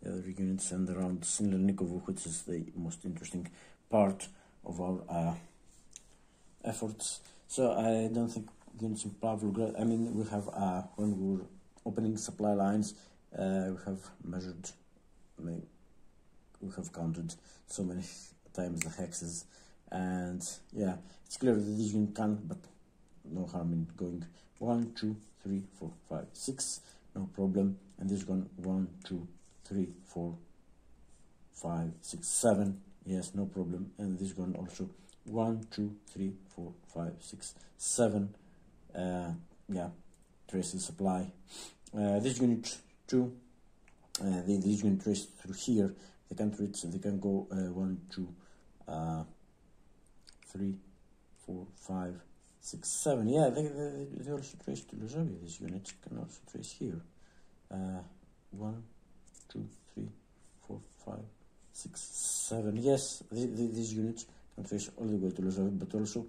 the other units and around Sinlernikovo, which is the most interesting part of our efforts. So I don't think units in Pavlograd, I mean, we have when we were opening supply lines, we have measured, we have counted so many times the hexes, and yeah, it's clear that this unit can, but no harm in going 1, 2, 3, 4, 5, 6, no problem. And this one 1, 2, 3, 4, 5, 6, 7. Yes, no problem. And this one also 1, 2, 3, 4, 5, 6, 7. Yeah, traces supply. This unit 2, this unit trace through here. They can reach. They can go 1, 2, 3, 4, 5, 6, 7. Yeah, they also trace to Lozovia. This unit can also trace here. 1, 2, 3, 4, 5, 6, 7. Yes, these units can trace all the way to Lozovia, but also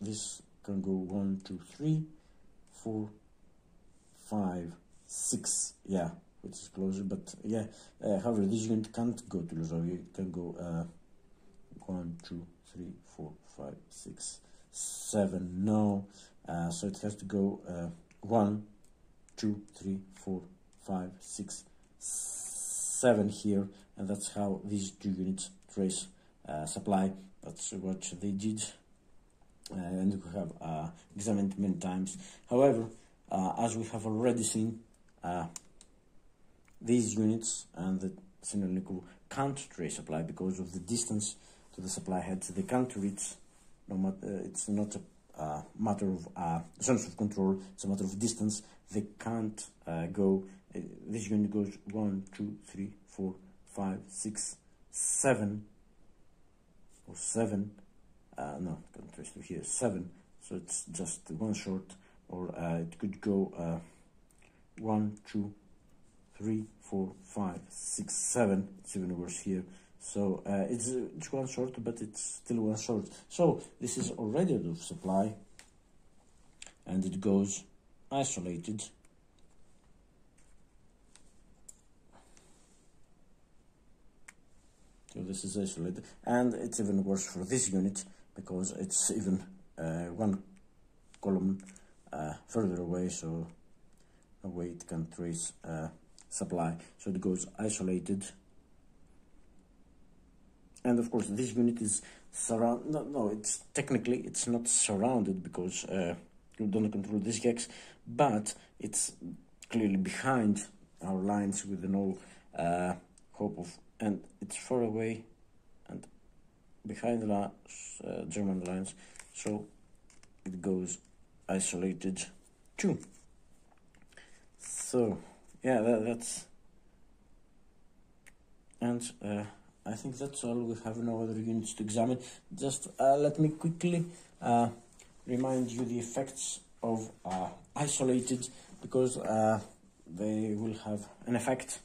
this can go 1, 2, 3, 4, 5, 6. Yeah, which is closer, but yeah. However, this unit can't go to Lozovia. It can go 1, 2, 3, 4, 5, 6, 7. No, so it has to go 1, 2, 3, 4, 5, 6, 7 here, and that's how these two units trace supply. That's what they did, and we have examined many times. However, as we have already seen, these units and the Sinelnikov can't trace supply because of the distance to the supply heads. They can't reach. No matter, it's not a matter of zones of control. It's a matter of distance. They can't go. This unit goes 1, 2, 3, 4, 5, 6, 7, or 7. No, can't trace to here. 7. So it's just one short, or it could go 1, 2, 3, 4, 5, 6, 7. It's even worse here. So it's one short, but it's still one short. So this is already out of supply, and it goes isolated. So this is isolated, and it's even worse for this unit because it's even one column further away, so no way it can trace supply. So it goes isolated. And of course, this unit is surrounded. No, it's technically it's not surrounded because you don't control this hex, but it's clearly behind our lines with no hope of, and it's far away and behind the German lines, so it goes isolated too. So yeah, that's, and I think that's all. We have no other units to examine. Just let me quickly remind you the effects of isolated, because they will have an effect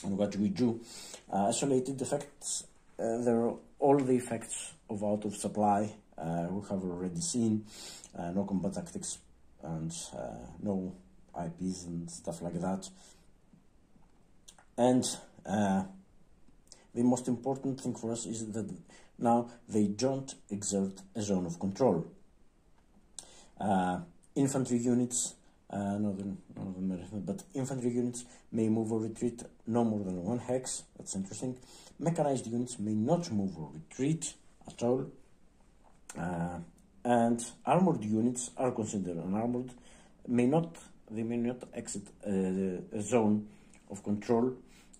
on what we do. Isolated effects, there are all the effects of out of supply we have already seen. No combat tactics and no IPs and stuff like that. And the most important thing for us is that now they don't exert a zone of control. Infantry units, but infantry units may move or retreat no more than 1 hex. That's interesting. Mechanized units may not move or retreat at all. And armored units are considered unarmored. They may not exit a zone of control.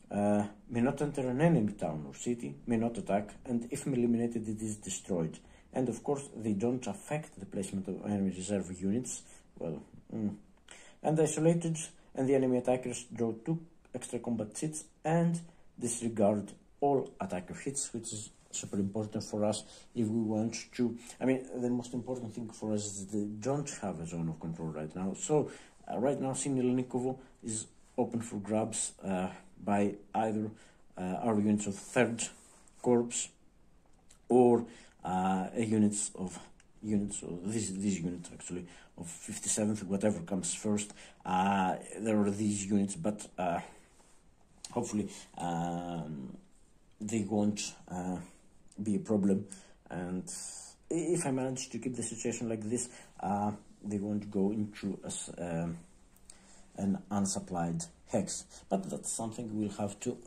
May not enter an enemy town or city, may not attack, and if eliminated, it is destroyed. And of course, they don't affect the placement of enemy reserve units. Well, and isolated, and the enemy attackers draw 2 extra combat hits and disregard all attacker hits, which is super important for us if we want to. I mean, the most important thing for us is they don't have a zone of control right now. So right now, Sinelnikovo is open for grabs by either our units of 3rd Corps or units of these units actually of 57th, whatever comes first. There are these units, but hopefully they won't be a problem, and if I manage to keep the situation like this, they won't go into an unsupplied hex. But that's something we'll have to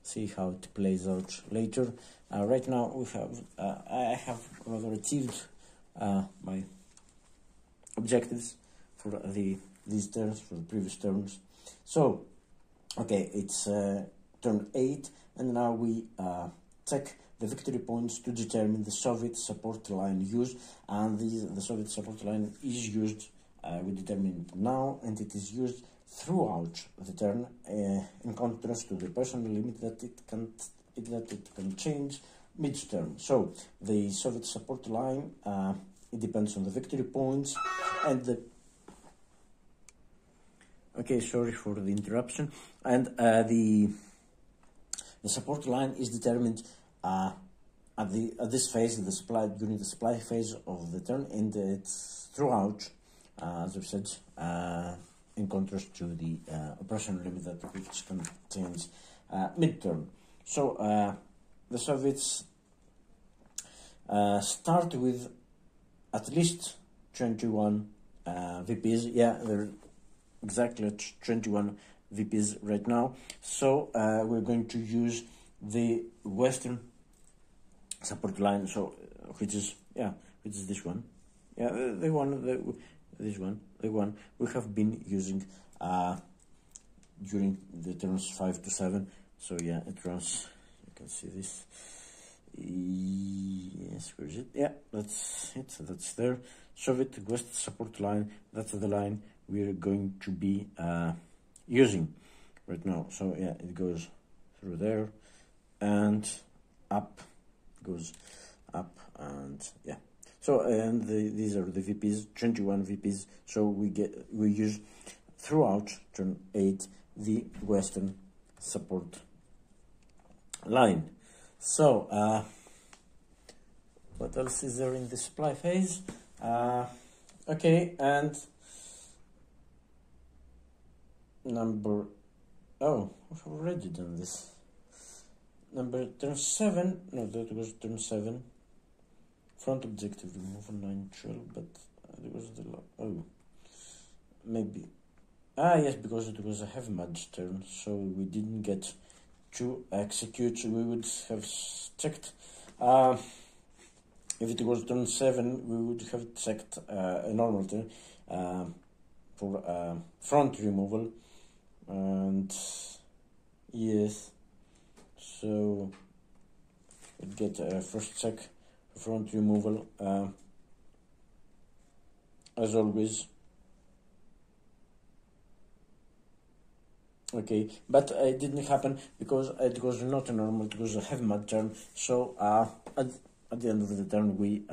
see how it plays out later. Right now we have I have rather achieved my objectives for these turns, for the previous turns. So okay, it's turn 8, and now we check the victory points to determine the Soviet support line used, and the Soviet support line is used, we determine it now, and it is used throughout the turn, in contrast to the personal limit that it can change mid-turn. So the Soviet support line, it depends on the victory points, and the okay, sorry for the interruption, and the support line is determined at this phase, during the supply phase of the turn, and it's throughout, as I've said, in contrast to the operational limit that which can change mid-turn. So the Soviets start with at least 21 VPs. Yeah, they're exactly at 21 VPs right now. So we're going to use the Western support line. So which is this one. Yeah, the one we have been using during the turns 5 to 7. So yeah, it runs. You can see this. Yes, where is it? Yeah, that's it. That's there. Soviet West support line. That's the line we're going to be using right now. So yeah, it goes through there and up, goes up, and yeah. So and these are the VPs, 21 VPs. So we use throughout turn 8 the Western support line. So what else is there in the supply phase? Okay, and I've already done this. Turn 7, no, that was turn 7. Front objective removal 9-12, but it was maybe. Yes, because it was a heavy match turn, so we didn't get to execute. We would have checked. If it was turn 7, we would have checked a normal turn for front removal, and yes, so we'd get a first check for front removal as always. Okay, but it didn't happen because it was not a normal, it was a heavy mat turn. So at the end of the turn we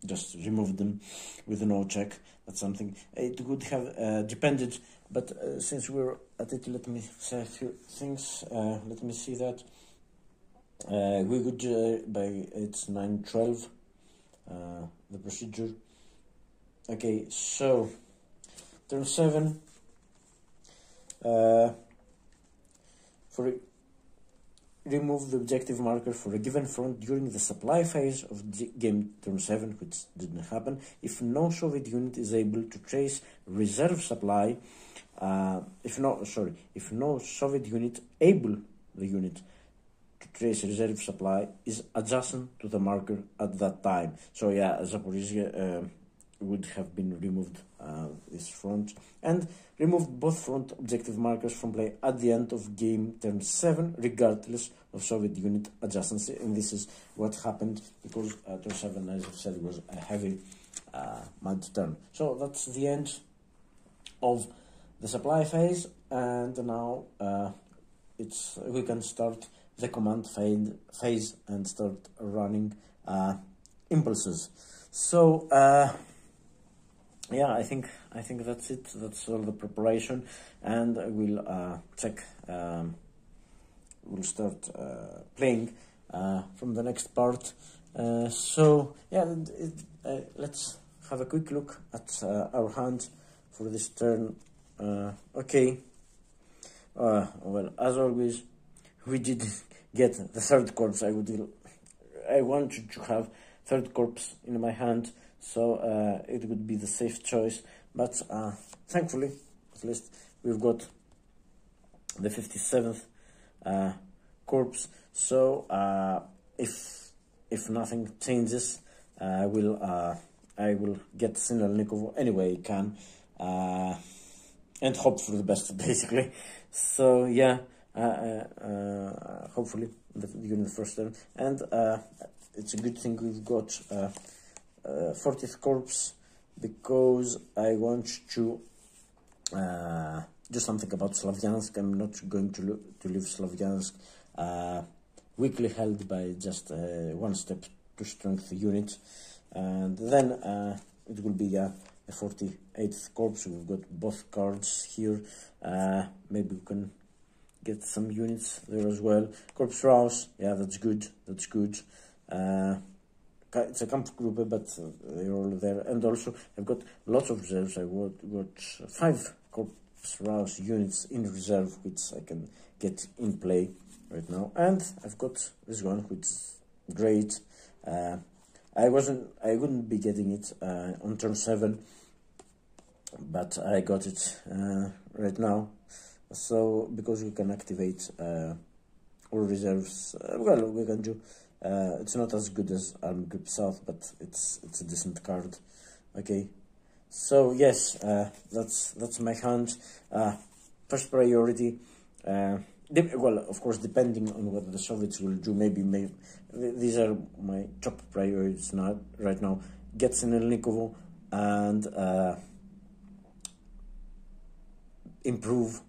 just removed them with no check. That's something it would have depended, but since we're at it, let me say a few things. Let me see that we would by it's 9-12 the procedure. Okay, so turn 7. Remove the objective marker for a given front during the supply phase of the game turn 7, which didn't happen. If no Soviet unit is able to trace reserve supply, if no Soviet unit to trace reserve supply is adjacent to the marker at that time. So yeah, Zaporizhia would have been removed this front, and removed both front objective markers from play at the end of game turn 7, regardless of Soviet unit adjacency. And this is what happened because turn 7, as I've said, was a heavy mad turn. So that's the end of the supply phase, and now we can start the command phase and start running impulses. So yeah, I think that's it. That's all the preparation, and we'll check. We'll start playing from the next part. So yeah, let's have a quick look at our hand for this turn. Okay. Well, as always, we did get the third corpse. I wanted to have third corpse in my hand, so it would be the safe choice, but thankfully, at least, we've got the 57th corpse. So if nothing changes, I will get Sinelnikov any way I can, and hope for the best, basically. So yeah, hopefully during the first turn. And it's a good thing we've got 40th Corps, because I want to do something about Slavyansk. I'm not going to leave Slavyansk weakly held by just one step to strength unit. And then it will be a 48th Corps. We've got both cards here. Maybe we can get some units there as well. Corps Raus, yeah, that's good. That's good. It's a Kampfgruppe, but they're all there. And also, I've got lots of reserves. I've got 5 Corps Raus units in reserve, which I can get in play right now. And I've got this one, which is great. I wouldn't be getting it on turn 7, but I got it right now. So because we can activate all reserves, well, we can do. It's not as good as Armed Group South, but it's a decent card. Okay, so yes, that's my hand. First priority. Well, of course, depending on what the Soviets will do, maybe these are my top priorities now. Right now, get Sinelnikovo and improve,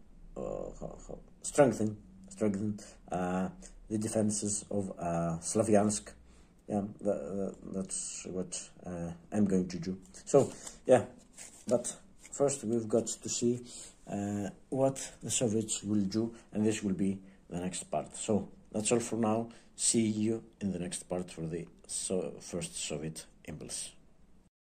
strengthen the defenses of Slavyansk. Yeah, that's what I'm going to do. So yeah, but first we've got to see what the Soviets will do, and this will be the next part. So that's all for now. See you in the next part for the first Soviet impulse.